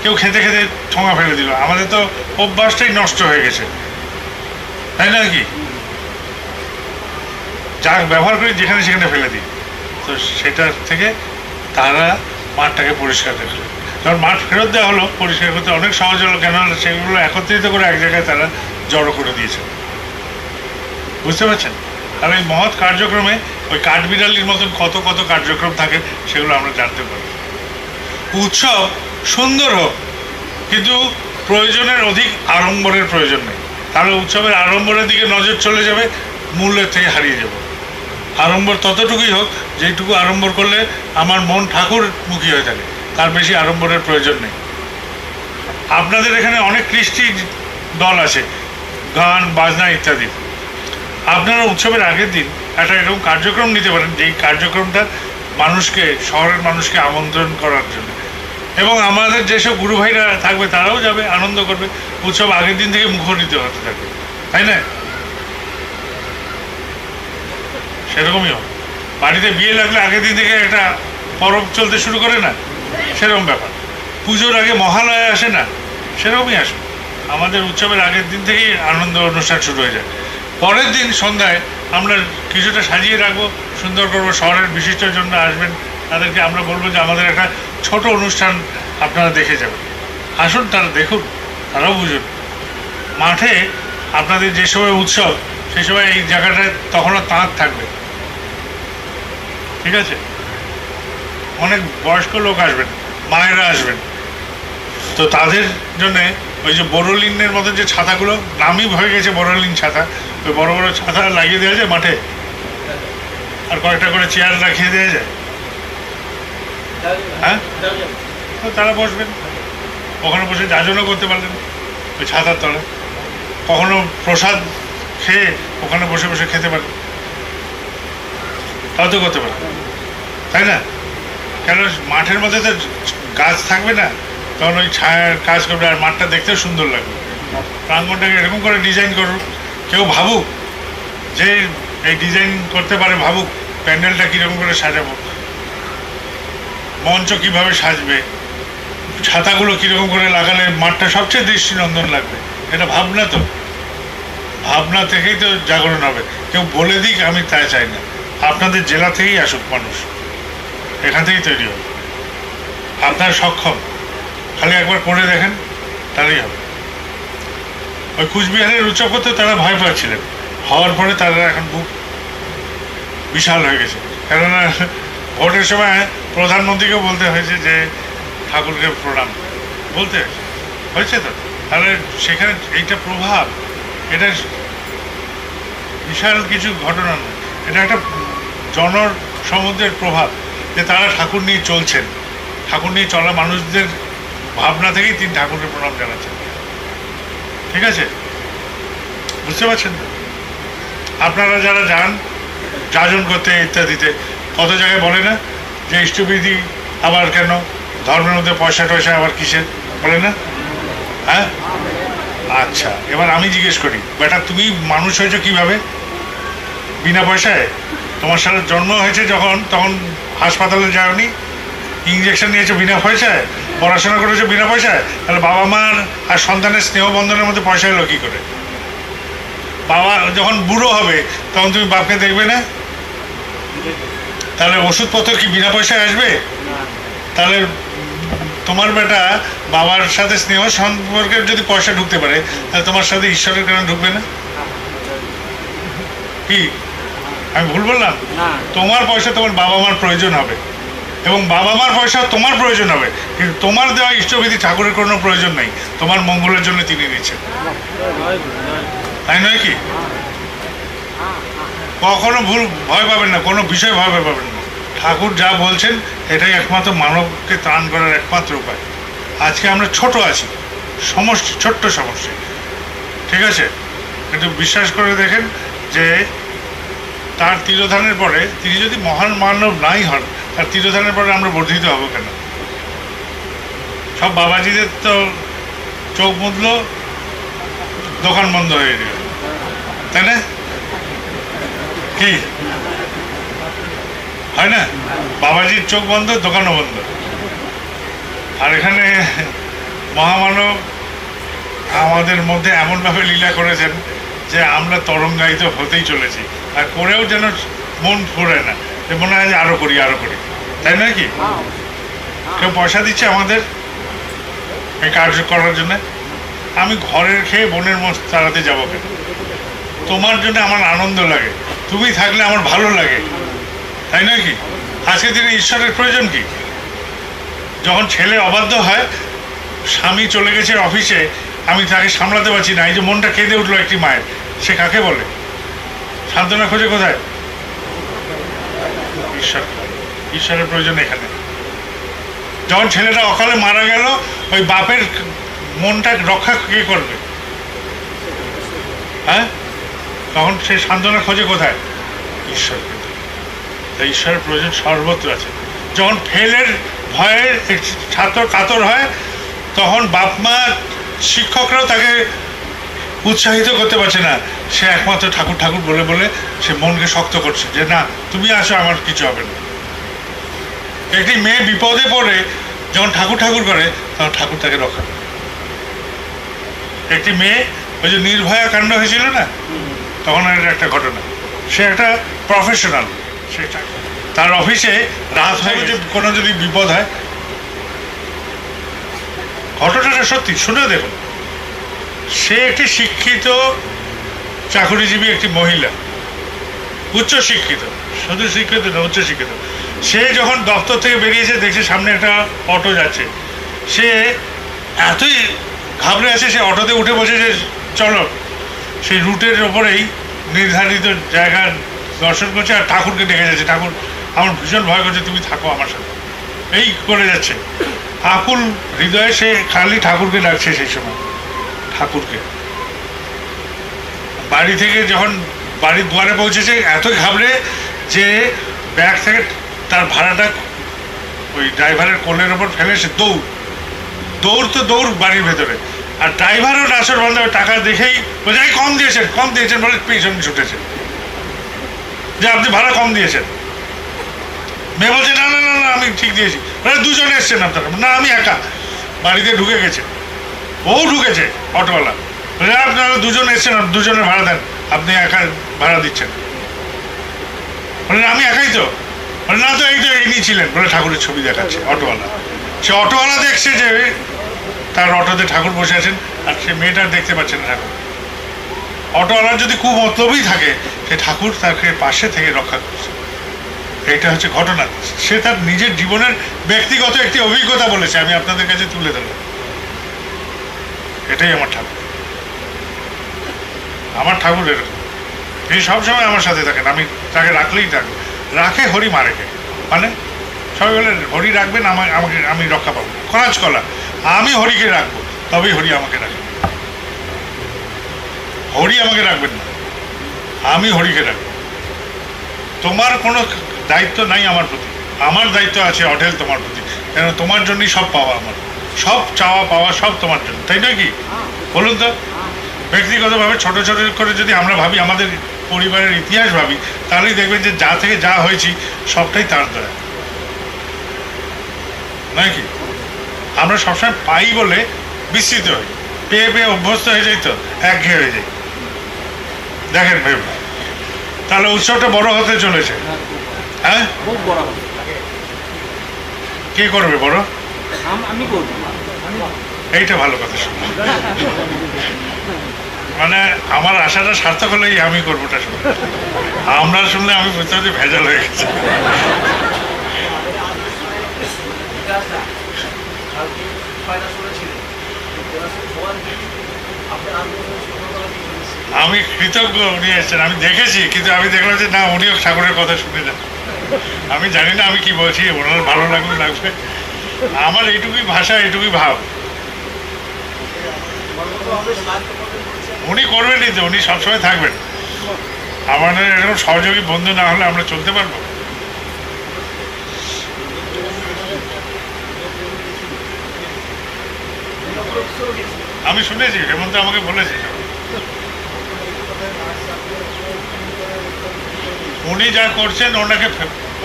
কেউ খেতে খেতে ঠোঙা ফেলে দিল, আমাদের তো অভ্যাসটাই নষ্ট হয়ে গেছে, তাই না? কি যা ব্যবহার করি যেখানে সেখানে ফেলে দিই, তো সেটার থেকে তারা মাঠটাকে পরিষ্কার রাখলো। কারণ মাঠ ফেরত দেওয়া হলো, পরিষ্কার করতে অনেক সহজ হলো, কেননা সেগুলো একত্রিত করে এক জায়গায় তারা জড়ো করে দিয়েছে, বুঝতে পারছেন? আর এই মহৎ কার্যক্রমে ওই কাঠবিড়ালির মতন কত কত কার্যক্রম থাকে, সেগুলো আমরা জানতে পারি। উৎসব সুন্দর হোক, কিন্তু প্রয়োজনের অধিক আড়ম্বরের প্রয়োজন নেই, তাহলে উৎসবের আড়ম্বরের দিকে নজর চলে যাবে, মূল্যের থেকে হারিয়ে যাব। আড়ম্বর ততটুকুই হোক যেটুকু আড়ম্বর করলে আমার মন ঠাকুরমুখী হয়ে থাকে, তার বেশি আড়ম্বরের প্রয়োজন নেই। আপনাদের এখানে অনেক কৃষ্টি দল আছে, গান বাজনা ইত্যাদি। আপনারা উৎসবের আগের দিন একটা এরকম কার্যক্রম নিতে পারেন, যেই কার্যক্রমটা মানুষকে, শহরের মানুষকে আমন্ত্রণ করার জন্য। এবং আমাদের যেসব গুরু ভাইরা থাকবে তারাও যাবে, আনন্দ করবে, উৎসব আগের দিন থেকে মুখরিত হতে থাকবে, তাই না? সেরকমই হোক। বাড়িতে বিয়ে লাগলে আগের দিন থেকে একটা পরব চলতে শুরু করে না, সেরকম ব্যাপার। পুজোর আগে মহালয়া আসে না, সেরকমই আসে। আমাদের উৎসবের আগের দিন থেকেই আনন্দ অনুষ্ঠান শুরু হয়ে যায়। পরের দিন সন্ধ্যায় আমরা কিছুটা সাজিয়ে রাখবো, সুন্দর করবো। শহরের বিশিষ্টজনরা আসবেন, তাদেরকে আমরা বলবো যে আমাদের একটা ছোট অনুষ্ঠান আপনারা দেখে যাবেন, আসুন, তারা দেখুন, তারাও বুঝুন। মাঠে আপনাদের যে সময় উৎসব, সেই সময় এই জায়গাটায় তখনও তাঁত থাকবে, ঠিক আছে? অনেক বয়স্ক লোক আসবেন, মায়েরা আসবেন, তো তাদের জন্যে ওই যে বোরোলিনের মতো যে ছাতাগুলো, নামই হয়ে গেছে বোরোলিন ছাতা, ওই বড় বড় ছাতা লাগিয়ে দেওয়া যায় মাঠে, আর কয়েকটা করে চেয়ার রাখিয়ে দেওয়া যায়, হ্যাঁ, তো তারা বসবেন ওখানে, বসে যাজনও করতে পারলেন ওই ছাতার তলে। কখনো প্রসাদ খেয়ে ওখানে বসে বসে খেতে পারেন, তাও তো করতে পারেন, তাই না? কেন মাঠের মধ্যে তো গাছ থাকবে না, তখন ওই ছায়ার কাজ করবে, আর মাঠটা দেখতেও সুন্দর লাগবে। প্রাঙ্গণটাকে এরকম করে ডিজাইন করুন, কেউ ভাবুক যে এই ডিজাইন করতে পারে, ভাবুক প্যান্ডেলটা কীরকম করে সাজাবো, মঞ্চ কীভাবে সাজবে, ছাতাগুলো কীরকম করে লাগালে মাঠটা সবচেয়ে দৃষ্টিনন্দন লাগবে। এটা ভাবনা, তো ভাবনা থেকেই তো জাগরণ হবে। কেউ বলে দিক আমি তাই চাই না, আপনাদের জেলা থেকেই আসুক মানুষ, এখান থেকেই তৈরি হবে। আপনারা সক্ষম, খালি একবার করে দেখেন, তাহলেই হবে। ওই কুচবিহারের উৎসব করতে তারা ভয় পাচ্ছিলেন, হওয়ার পরে তারা এখন খুব বিশাল হয়ে গেছে। কেননা ভোটের সময় প্রধানমন্ত্রীকেও বলতে হয়েছে যে ঠাকুরকে প্রণাম বলতে হয়েছে, তো তাহলে সেখানে এইটা প্রভাব, এটা বিশাল কিছু ঘটনা নয়, এটা একটা জনসমুদ্রের প্রভাব, যে তারা ঠাকুর নিয়ে চলছেন। ঠাকুর নিয়ে চলা মানুষদের ভাবনা থেকেই তিনি ঠাকুরের প্রণাম জানাচ্ছেন, ঠিক আছে? বুঝতে পারছেন তো? আপনারা যারা যান যাজন করতে ইত্যাদিতে, কত জায়গায় বলে না যে ইষ্টবিধি আবার কেন, ধর্মের মধ্যে পয়সা টয়সা আবার কিসের, বলে না? হ্যাঁ, আচ্ছা, এবার আমি জিজ্ঞেস করি, বেটা তুমি মানুষ হয়েছো কিভাবে? বিনা পয়সায়? তোমার সাথে জন্ম হয়েছে যখন, তখন হাসপাতালে যাওনি, ইঞ্জেকশন নিয়েছো বিনা পয়সায়, পড়াশোনা করেছো বিনা পয়সায়, তাহলে বাবা মার আর সন্তানের স্নেহ বন্ধনের মধ্যে পয়সা এলো কী করে? বাবা যখন বুড়ো হবে তখন তুমি বাপকে দেখবে না, তাহলে ওষুধপত্র কি বিনা পয়সায় আসবে? তাহলে তোমার বেটা বাবার সাথে স্নেহ সম্পর্কে যদি পয়সা ঢুকতে পারে, তাহলে তোমার সাথে ঈশ্বরের কারণে ঢুকবে না? কি আমি ভুল বললাম? তোমার পয়সা তোমার বাবা মার প্রয়োজন হবে, এবং বাবা মার পয়সা তোমার প্রয়োজন হবে, কিন্তু তোমার দেওয়া ইষ্টবিধি ঠাকুরের কোনো প্রয়োজন নেই, তোমার মঙ্গলের জন্য তিনি নিচ্ছেন, তাই নয় কি? কখনো ভয় পাবেন না, কোনো বিষয় ভয় পাবেন না। ঠাকুর যা বলছেন এটাই একমাত্র মানবকে ত্রাণ করার একমাত্র উপায়। আজকে আমরা ছোট আছি, সমষ্টি, ছোট্ট সমষ্টি, ঠিক আছে, কিন্তু বিশ্বাস করে দেখেন যে তার তিরোধানের পরে, তিনি যদি মহান মানব নাই হন, তার তিরোধানের পরে আমরা বর্ধিত হব কেন? সব বাবাজিদের তো চোখ মুদল, দোকান বন্ধ হয়ে গেল, তাই না? কি হয় না? বাবাজির চোখ বন্ধ, দোকানও বন্ধ। আর এখানে মহামানব আমাদের মধ্যে এমনভাবে লীলা করেছেন যে আমরা তরঙ্গায়িত হতেই চলেছি, আর করেও যেন মন ফুরে না, মনে হয় যে আরো করি আরো করি, তাই নয় কি? কেউ পয়সা দিচ্ছে আমাদের এই কার্য করার জন্য? আমি ঘরের খেয়ে বোনের মোষ তাড়াতে যাবো কেন? তোমার জন্য আমার আনন্দ লাগে, তুমি থাকলে আমার ভালো লাগে, তাই নয় কি? আজকের দিনে ঈশ্বরের প্রয়োজন কি? যখন ছেলে অবাধ্য হয়, স্বামী চলে গেছে অফিসে, আমি তাকে সামলাতে পারছি না, এই যে মনটা কেঁদে উঠলো একটি মায়ের, সে কাকে বলে? সান্ত্বনা খোঁজে কোথায়? ঈশ্বর। ঈশ্বরের প্রয়োজন এখানে। যখন ছেলেটা অকালে মারা গেল, ওই বাপের মনটা রক্ষা কে করবে? হ্যাঁ, তখন সে সান্ত্বনা খোঁজে কোথায়? ঈশ্বরকে। তাই ঈশ্বরের প্রয়োজন সর্বত্র আছে। যখন ফেলের ভয়ে ছাত্র কাতর হয়, তখন বাপ মা, শিক্ষকরাও তাকে উৎসাহিত করতে পারছে না, সে একমাত্র ঠাকুর ঠাকুর বলে বলে সে মনকে শক্ত করছে যে না, তুমি আসো, আমার কিছু হবে না। একটি মেয়ে বিপদে পড়ে যখন ঠাকুর ঠাকুর করে, তখন ঠাকুর তাকে রক্ষা করে। একটি মেয়ে, ওই যে নির্ভয়া কাণ্ড হয়েছিল না, তখন একটা ঘটনা, সে একটা প্রফেশনাল, সে তার অফিসে রাত হয়ে যে কোনো যদি বিপদ হয়, ঘটনাটা সত্যি, শুনে দেখুন। সে একটি শিক্ষিত চাকুরিজীবী একটি মহিলা, উচ্চ শিক্ষিত, শুধু শিক্ষিত না, উচ্চ শিক্ষিত। সে যখন দপ্তর থেকে বেরিয়েছে, দেখছে সামনে একটা অটো যাচ্ছে, সে এতই ঘাবড়ে আছে, সে অটোতে উঠে বসে যে চলো, সেই রুটের ওপরেই নির্ধারিত জায়গা দর্শন করছে, আর ঠাকুরকে ডেকে যাচ্ছে, ঠাকুর আমার ভীষণ ভয় করছে, তুমি থাকো আমার সাথে, এই করে যাচ্ছে। আকুল হৃদয়ে সে খালি ঠাকুরকে ডাকছে। সেই সময় ঠাকুরকে, বাড়ি থেকে যখন বাড়ির দুয়ারে পৌঁছেছে, এতই ঘাবড়ে যে ব্যাগ থেকে তার ভাড়াটা ওই ড্রাইভারের কোলের ওপর ফেলে সে দৌড় বাড়ির ভেতরে। আর ড্রাইভারও নাসর বান্ধব টাকা দেখেই বলছে কম দিয়েছেন বলে পেছনে ছুটেছে যে আপনি ভাড়া কম দিয়েছেন। মেয়ে বলছে না না না না, আমি ঠিক দিয়েছি। দুজনে এসছেন আপনারা? না, আমি একা। বাড়িতে ঢুকে গেছে, ও ঢুকেছে, অটোওয়ালা। আপনারা দুজন এসছেন, দুজনের ভাড়া দেন, আপনি একা ভাড়া দিচ্ছেন। বলে আমি একাই তো। বলে না তো, এই তো ইনি ছিলেন বলে ঠাকুরের ছবি দেখাচ্ছে অটোওয়ালা। সে অটোওয়ালা দেখছে যে তার অটোতে ঠাকুর বসে আছেন, আর সে মেয়েটার দেখতে পাচ্ছে না ঠাকুর। অটোওয়ালার যদি খুব মতলবই থাকে, সে ঠাকুর তাকে পাশে থেকে রক্ষা করছে। এটা হচ্ছে ঘটনা। সে তার নিজের জীবনের ব্যক্তিগত একটি অভিজ্ঞতা বলেছে, আমি আপনাদের কাছে তুলে ধরলাম। এটাই আমার ঠাকুর। আমার ঠাকুর এরকম, তিনি সবসময় আমার সাথে থাকেন, আমি তাকে রাখলেই থাকবো। রাখে হরি মারেকে, মানে সবাই বলেন হরি রাখবেন আমাকে, আমি রক্ষা পাবো। কলাজ কলা, আমি হরিকে রাখবো, তবেই হরি আমাকে রাখবে। হরি আমাকে রাখবেন না, আমি হরিকে রাখবো। তোমার কোনো দায়িত্ব নাই আমার প্রতি, আমার দায়িত্ব আছে অঢেল তোমার প্রতি, কেন তোমার জন্যই সব পাওয়া, আমার সব চাওয়া পাওয়া সব তোমার জন্য, তাই নয় কি? বলুন তো। ব্যক্তিগতভাবে ছোট ছোট করে যদি আমরা ভাবি, আমাদের পরিবারের ইতিহাস ভাবি, তাহলেই দেখবেন যে যা থেকে যা হয়েছি সবটাই তার দ্বারা, নয় কি? আমরা সবসময় পাই বলে বিস্তৃত হই, পেয়ে পেয়ে অভ্যস্ত হয়ে যাই, তো একঘেয়ে হয়ে যাই। দেখেন ভেবে, তাহলে উৎসবটা বড় হতে চলেছে। হ্যাঁ, কে করবে বড়? আমি করব। এইটা ভালো কথা শুনলাম, মানে আমার আশাটা সার্থক হলেই আমি করবোটা শুনলাম। আমরা শুনলে আমি বুঝতে পারছি ভেজাল হয়ে গেছে। আমি কৃতজ্ঞ উনি এসেছেন, আমি দেখেছি, কিন্তু আমি দেখলাম যে না, উনিও ঠাকুরের কথা শুনে যান। আমি জানি না আমি কি বলছি, ওনার ভালো লাগবে লাগবে, আমার এইটুকুই ভাষা, এইটুকুই ভাব। উনি করবেনই তো, উনি সবসময় থাকবেন। আমাদের এরকম সহযোগী বন্ধু না হলে আমরা চলতে পারবো? আমি শুনেছি, হেমন্ত আমাকে বলেছে। উনি যা করছেন ওনাকে,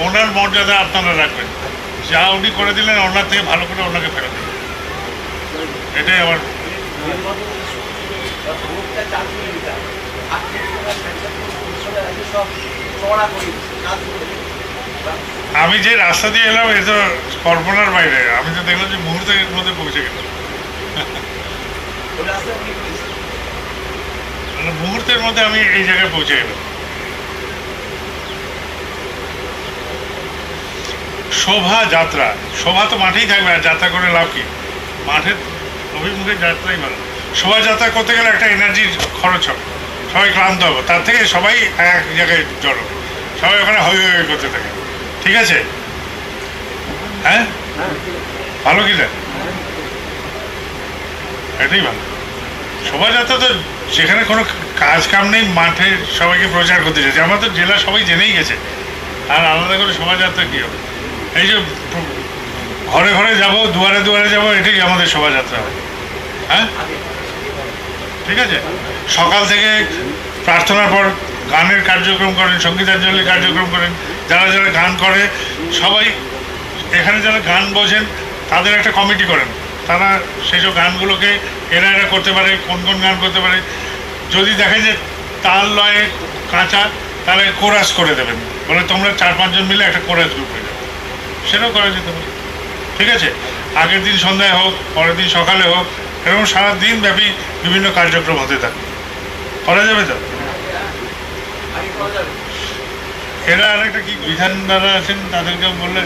ওনার মর্যাদা আপনারা রাখবেন। যা উনি করে দিলেন ওনার থেকে ভালো করে ওনাকে ফেরত দেবেন, এটাই আমার। আমি যে রাস্তা দিয়ে এলাম এ তো কল্পনার বাইরে। আমি তো দেখলাম যে মুহূর্তের মধ্যে পৌঁছে গেলাম, মুহূর্তের মধ্যে আমি এই জায়গায় পৌঁছে গেলাম। শোভাযাত্রা, শোভা তো মাঠেই থাকবে, আর যাত্রা করে লাভ কি? মাঠের অভিমুখে যাত্রাই ভালো। শোভাযাত্রা করতে গেলে একটা এনার্জির খরচ হবে, সবাই ক্লান্ত হবে, তার থেকে সবাই এক জায়গায় জড়ো, সবাই ওখানে হই হই করতে থাকে। ঠিক আছে? হ্যাঁ, ভালো কি না? এটাই ভালো। শোভাযাত্রা তো যেখানে কোনো কাজ কাম নেই, মাঠে সবাইকে প্রচার করতে চাইছে। আমাদের জেলা সবাই জেনেই গেছে, আর আলাদা করে শোভাযাত্রা কী হবে? এই যে ঘরে ঘরে যাব, দুয়ারে দুয়ারে যাব, এটাই আমাদের শোভাযাত্রা হবে। হ্যাঁ, ঠিক আছে। সকাল থেকে প্রার্থনার পর গানের কার্যক্রম করেন, সঙ্গীতাঞ্জলি কার্যক্রম করেন, যারা যারা গান করে সবাই এখানে, যারা গান বোঝেন তাদের একটা কমিটি করেন, তারা সেই সব গানগুলোকে এরা এরা করতে পারে, কোন কোন গান করতে পারে। যদি দেখেন যে তাল লয়ে কাঁচা, তাহলে কোরাস করে দেবেন, বলে তোমরা 4-5 জন মিলে একটা কোরাস গ্রুপ হয়ে যাবে, সেটাও করা যেতে পারে। ঠিক আছে? আগের দিন সন্ধ্যায় হোক, পরের দিন সকালে হোক, এরকম সারাদিন ব্যাপী বিভিন্ন কার্যক্রম হতে থাকে, করা যাবে তো? এরা আরেকটা কি বিধান দ্বারা আছেন, তাদেরকে বললে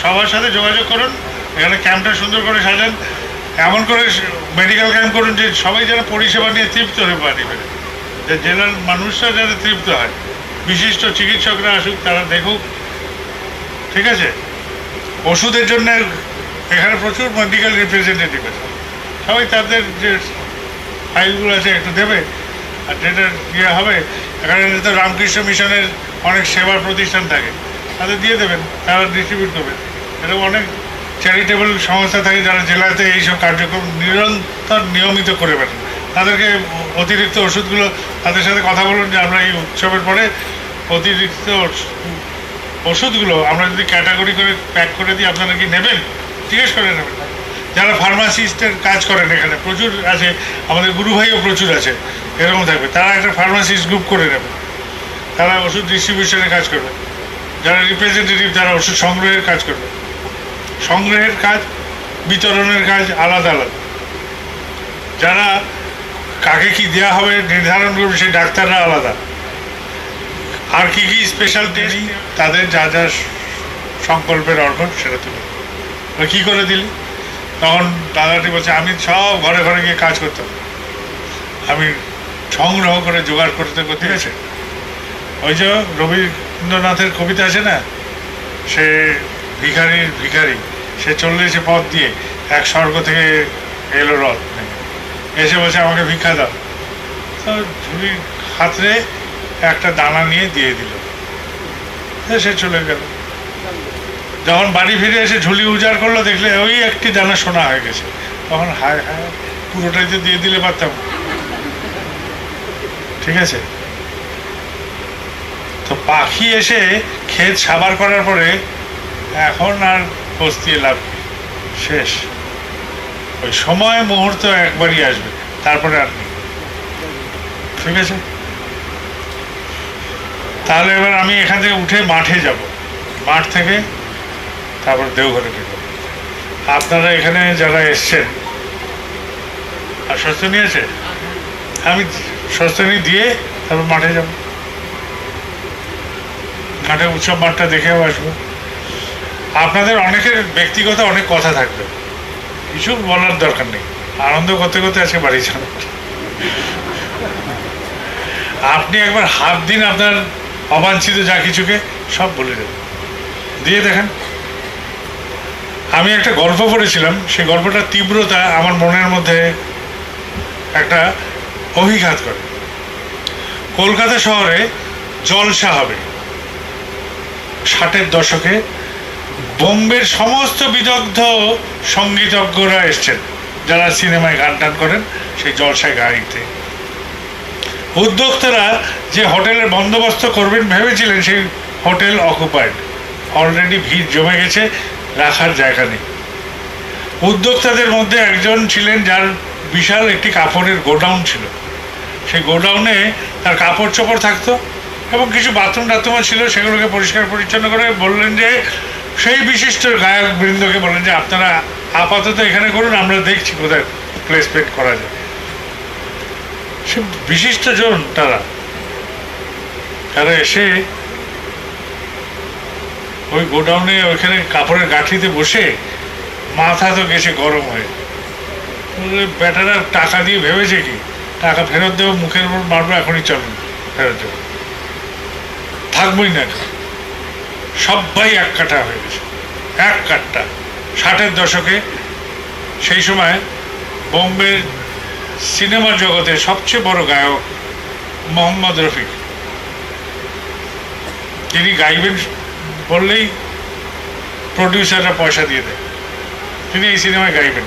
সবার সাথে যোগাযোগ করুন, এখানে ক্যাম্পটা সুন্দর করে সাজান, এমন করে মেডিকেল ক্যাম্প করুন যে সবাই যেন পরিষেবা নিয়ে তৃপ্ত হয়ে পারি, যে জেলার মানুষরা যাতে তৃপ্ত হয়, বিশিষ্ট চিকিৎসকরা আসুক, তারা দেখুক। ঠিক আছে? ওষুধের জন্য এখানে প্রচুর মেডিকেল রিপ্রেজেন্টেটিভ আছে, সবাই তাদের যে ফাইলগুলো আছে একটু দেবে, আর যেটা ইয়ে হবে, এখানে তো রামকৃষ্ণ মিশনের অনেক সেবার প্রতিষ্ঠান থাকে, তাদের দিয়ে দেবেন, তারা ডিস্ট্রিবিউট করবেন। এরকম অনেক চ্যারিটেবল সংস্থা থাকে যারা জেলাতে এইসব কার্যক্রম নিরন্তর নিয়মিত করে বেড়ান। তাদেরকে অতিরিক্ত ওষুধগুলো, তাদের সাথে কথা বলুন যে আমরা এই উৎসবের পরে অতিরিক্ত ওষুধগুলো আমরা যদি ক্যাটাগরি করে প্যাক করে দিই, আপনারা কি নেবেন? জিজ্ঞেস করে নেবেন। যারা ফার্মাসিস্টের কাজ করেন এখানে প্রচুর আছে, আমাদের গুরুভাইও প্রচুর আছে, এরকম থাকবে, তারা একটা ফার্মাসিস্ট গ্রুপ করে নেবে, তারা ওষুধ ডিস্ট্রিবিউশনের কাজ করবে। যারা রিপ্রেজেন্টেটিভ, যারা ওষুধ সংগ্রহের কাজ করবে, সংগ্রহের কাজ, বিতরণের কাজ আলাদা আলাদা। যারা কাকে কি দেওয়া হবে নির্ধারণ করবে, সেই ডাক্তাররা আলাদা। আর কি কি স্পেশাল টেস্ট, তাদের যা যা সংকল্পের অর্ঘন সেটা তুলে কী করে দিলি। তখন দাদাটি বলছে আমি সব ঘরে ঘরে গিয়ে কাজ করতাম, আমি সংগ্রহ করে জোগাড় করতে করতে। ঠিক আছে? ওই যে রবীন্দ্রনাথের কবিতা আছে না, সে ভিখারির ভিখারি, সে চললে সে পথ দিয়ে, এক স্বর্গ থেকে এলো রথ, এসে বলছে আমাকে ভিক্ষা দাও। তো ঝুড়ি হাতরে একটা দানা নিয়ে দিয়ে দিল, সে চলে গেল। যখন বাড়ি ফিরে এসে ঝুলি উজাড় করলো, দেখলে ওই একটি দানা সোনা হয়ে গেছে। তখন হায় হায়, পুরোটাই তো দিয়ে দিলে পারতাম। ঠিক আছে? তো পাখি এসে ক্ষেত সাবার করার পরে এখন আর বসতিয়ে লাভ শেষ, ওই সময় মুহূর্ত একবারই আসবে, তারপরে আর নেই। ঠিক আছে? তাহলে এবার আমি এখান থেকে উঠে মাঠে যাব, মাঠ থেকে তারপর দেওঘরে ফিরব। আপনারা এখানে যারা এসছেন আর স্বস্তি নিয়েছে, আমি স্বস্তি দিয়ে তারপর মাঠে যাব, মাঠে উৎসব মাঠটা দেখেও আসবো। আপনাদের অনেকের ব্যক্তিগত অনেক কথা থাকবে, কিছু বলার দরকার নেই, আনন্দ করতে করতে আজকে বাড়ি যান। আপনি একবার হাত দিন আপনার অবাঞ্ছিত যা কিছুকে, সব বলে দেবেন, দিয়ে দেখেন। আমি একটা গল্প পড়েছিলাম, সেই গল্পটার তীব্রতা আমার মনের মধ্যে একটা অভিঘাত করে। কলকাতা শহরে জলসা হবে 60-এর দশকে। বোম্বের সমস্ত বিদগ্ধ সঙ্গীতজ্ঞরা এসছেন, যারা সিনেমায় গান টান করেন, সেই জলসায় গাইতে। উদ্যোক্তারা যে হোটেলের বন্দোবস্ত করবেন ভেবেছিলেন, সেই হোটেল অকুপাইড, অলরেডি ভিড় জমে গেছে, রাখার জায়গা নেই। উদ্যোক্তাদের মধ্যে একজন ছিলেন যার বিশাল একটি কাপড়ের গোডাউন ছিল। সেই গোডাউনে তার কাপড় চোপড় থাকতো এবং কিছু বাথরুম টাথরুমও ছিল, সেগুলোকে পরিষ্কার পরিচ্ছন্ন করে বললেন যে, সেই বিশিষ্ট গায়ক বৃন্দকে বললেন যে আপনারা আপাতত এখানে করুন, আমরা দেখছি কোথায় প্লেসমেন্ট করা যায়। সে বিশিষ্ট জন তারা এসে ওই গোডাউনে ওইখানে কাপড়ের গাঁঠরিতে বসে মাথা তো গেছে গরম হয়ে। বেটারা টাকা দিয়ে ভেবেছে কি টাকা ফেরত দেবো, মুখের উপর মারবো, এখনই চলুন ফেরত দেবো, থাকবোই না। সবাই এক কাঠা হয়ে গেছে, এক কাঠটা। 60-এর দশকে, সেই সময় বোম্বের সিনেমার জগতে সবচেয়ে বড় গায়ক মোহাম্মদ রফি, তিনি গাইবেন বললেই প্রডিউসাররা পয়সা দিয়ে দেয়, তিনি এই সিনেমায় গাইবেন,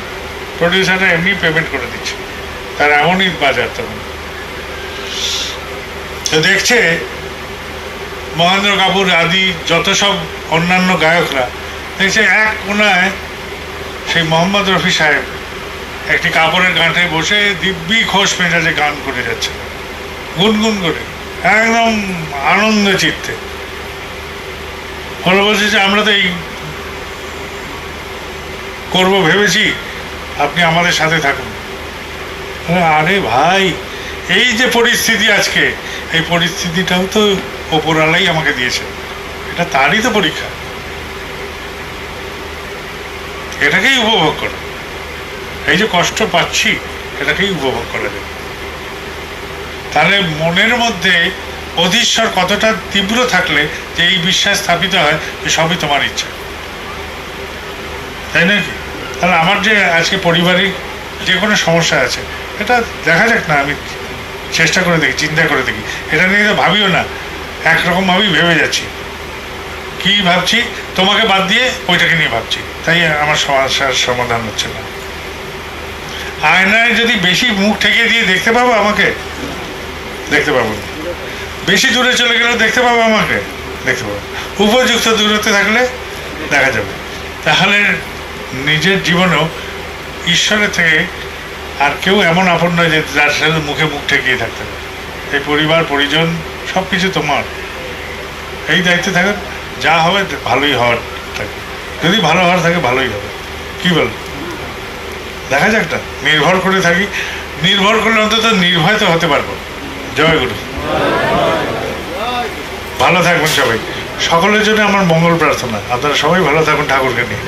প্রডিউসাররা এমনি পেমেন্ট করে দিচ্ছে, তার এমনই বাজার। তখন তো দেখছে মহেন্দ্র কাপুর আদি যত সব অন্যান্য গায়করা, দেখছে এক কোনায় সেই মোহাম্মদ রফি সাহেব একটি কাপড়ের গাঁটে বসে দিব্যি খোশ মেজাজে গান করে যাচ্ছে, গুনগুন করে, একদম আনন্দ চিত্তে। ওরা বলছে যে আমরা তো এই করবো ভেবেছি, আপনি আমাদের সাথে থাকুন। আরে ভাই, এই যে পরিস্থিতি আজকে, এই পরিস্থিতিটাও তো ওপরওয়ালাই আমাকে দিয়েছে, এটা তারই তো পরীক্ষা, এটাকেই উপভোগ করো। এই যে কষ্ট পাচ্ছি, এটাকেই উপভোগ করা যাবে। তাহলে মনের মধ্যে অধীশ্বর কতটা তীব্র থাকলে যে এই বিশ্বাস স্থাপিত হয় যে সবই তোমার ইচ্ছা, তাই নাকি? তাহলে আমার যে আজকে পারিবারিক যে কোনো সমস্যা আছে, এটা দেখা যাক না, আমি চেষ্টা করে দেখি, চিন্তা করে দেখি, এটা নিয়ে তো ভাবিও না, একরকমভাবেই ভেবে যাচ্ছি। কি ভাবছি? তোমাকে বাদ দিয়ে ওইটাকে নিয়ে ভাবছি, তাই আমার সমস্যার সমাধান হচ্ছে না। আয়নায় যদি বেশি মুখ ঠেকিয়ে দিয়ে দেখতে পাবো আমাকে, দেখতে পাবো না। বেশি দূরে চলে গেলেও দেখতে পাবো আমাকে, দেখতে পাবো। উপযুক্ত দূরত্বে থাকলে দেখা যাবে। তাহলে নিজের জীবনেও ঈশ্বরের থেকে আর কেউ এমন আপন নয় যে যার সাথে মুখে মুখ ঠেকিয়ে থাকতে পারে। এই পরিবার পরিজন সব কিছু তোমার, এই দায়িত্বে থাকেন, যা হবে ভালোই হওয়ার থাকে, যদি ভালো হওয়ার থাকে ভালোই হবে। কি বল, দেখা যাক না, নির্ভর করে থাকি, নির্ভর করলে অন্তত নির্ভয় তো হতে পারবো। জয় গুরু, ভালো থাকবেন সবাই। সকলের জন্য আমার মঙ্গল প্রার্থনা, আপনারা সবাই ভালো থাকুন ঠাকুরকে নিয়ে।